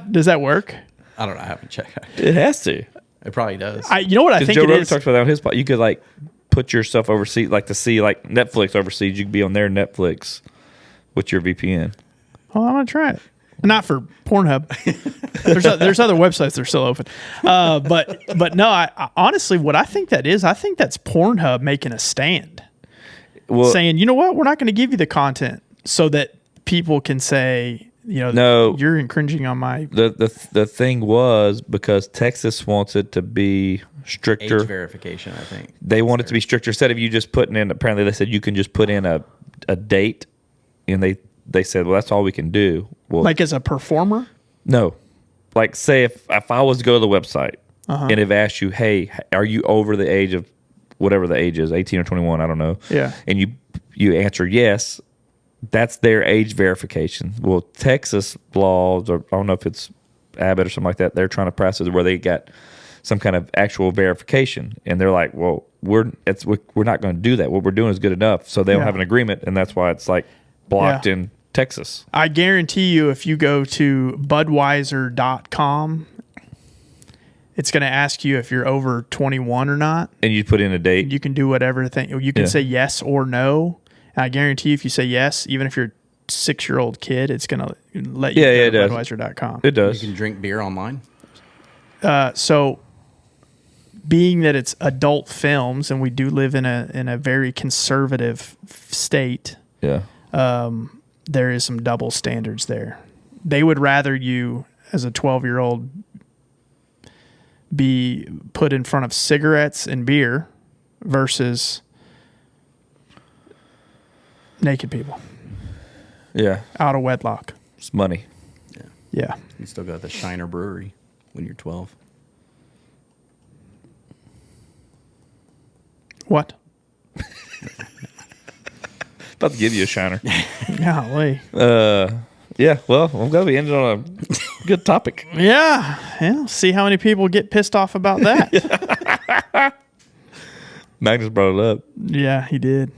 Does that work? I don't know. I haven't checked. It has to. It probably does. You know what I think Joe it Rogan is? talked about that on his podcast. You could like put yourself overseas, like to see like Netflix overseas. You could be on their Netflix with your VPN. Well, I'm gonna try it. Not for Pornhub. there's other websites that are still open. But no, I honestly, what I think that is, I think that's Pornhub making a stand, saying, you know what, we're not going to give you the content so that people can say, no, you're infringing on my. The thing was because Texas wants it to be stricter. Age verification, I think. They want it to be stricter. Instead of you just putting in, apparently they said you can just put in a date, and they said, well, that's all we can do. Well, like as a performer? No. Like say if I was to go to the website and it asked you, hey, are you over the age of whatever the age is, 18 or 21, I don't know. Yeah. And you answer yes, that's their age verification. Well, Texas laws, or I don't know if it's Abbott or something like that, they're trying to press it where they got some kind of actual verification. And they're like, well, we're not going to do that. What we're doing is good enough. So they don't have an agreement, and that's why it's like blocked in Texas. I guarantee you, if you go to Budweiser.com, it's going to ask you if you're over 21 or not. And you put in a date. You can do whatever thing. You can say yes or no. And I guarantee you, if you say yes, even if you're a 6-year-old kid, it's going to let you go to Budweiser.com. It does. You can drink beer online. So, being that it's adult films, and we do live in a very conservative state. Yeah. There is some double standards there. They would rather you, as a 12-year-old, be put in front of cigarettes and beer versus naked people. Yeah. Out of wedlock. It's money. Yeah. You still got the Shiner Brewery when you're 12. What? About to give you a shiner. Golly. Yeah, well, I'm going to be ending on a good topic. Yeah. See how many people get pissed off about that. Magnus brought it up. Yeah, he did.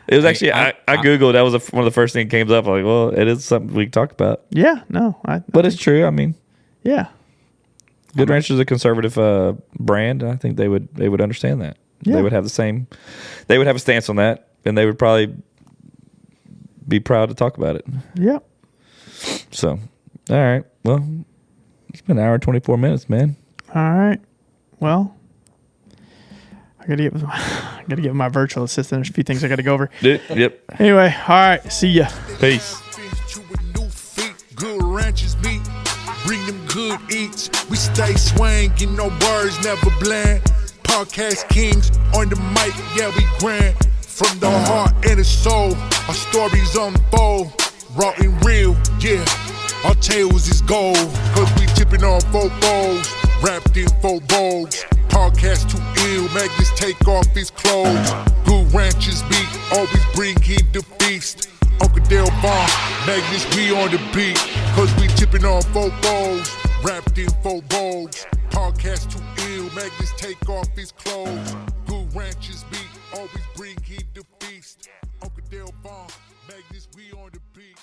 It was actually, I Googled, that was one of the first things that came up. I'm like, well, it is something we can talk about. Yeah, no. But it's true. I mean, yeah. Good Ranch is a conservative brand. I think they would understand that. Yeah. They would have a stance on that, and they would probably be proud to talk about it. Yep. So, all right. Well, it's been an hour and 24 minutes, man. All right. Well, I gotta get my virtual assistant. There's a few things I gotta go over. Yep. Anyway, all right. See ya. Peace. Good ranches meet, bring them good eats. We stay swinging, no words, never bland. Podcast kings on the mic, yeah, we grand. From the heart and the soul, our stories unfold. Raw and real, yeah, our tales is gold. Cause we tipping on 4 bowls, wrapped in 4 bowls. Podcast too ill, Magnus take off his clothes. Good ranches beat, always bring in the feast. Uncle Del Vaughn, Magnus, we on the beat. Cause we tipping on 4 bowls, wrapped in 4 bowls. Podcast too ill, Magnus take off his clothes. Good ranches beat, always bring in the feast. Uncle Del Vaughn, Magnus, we on the beat.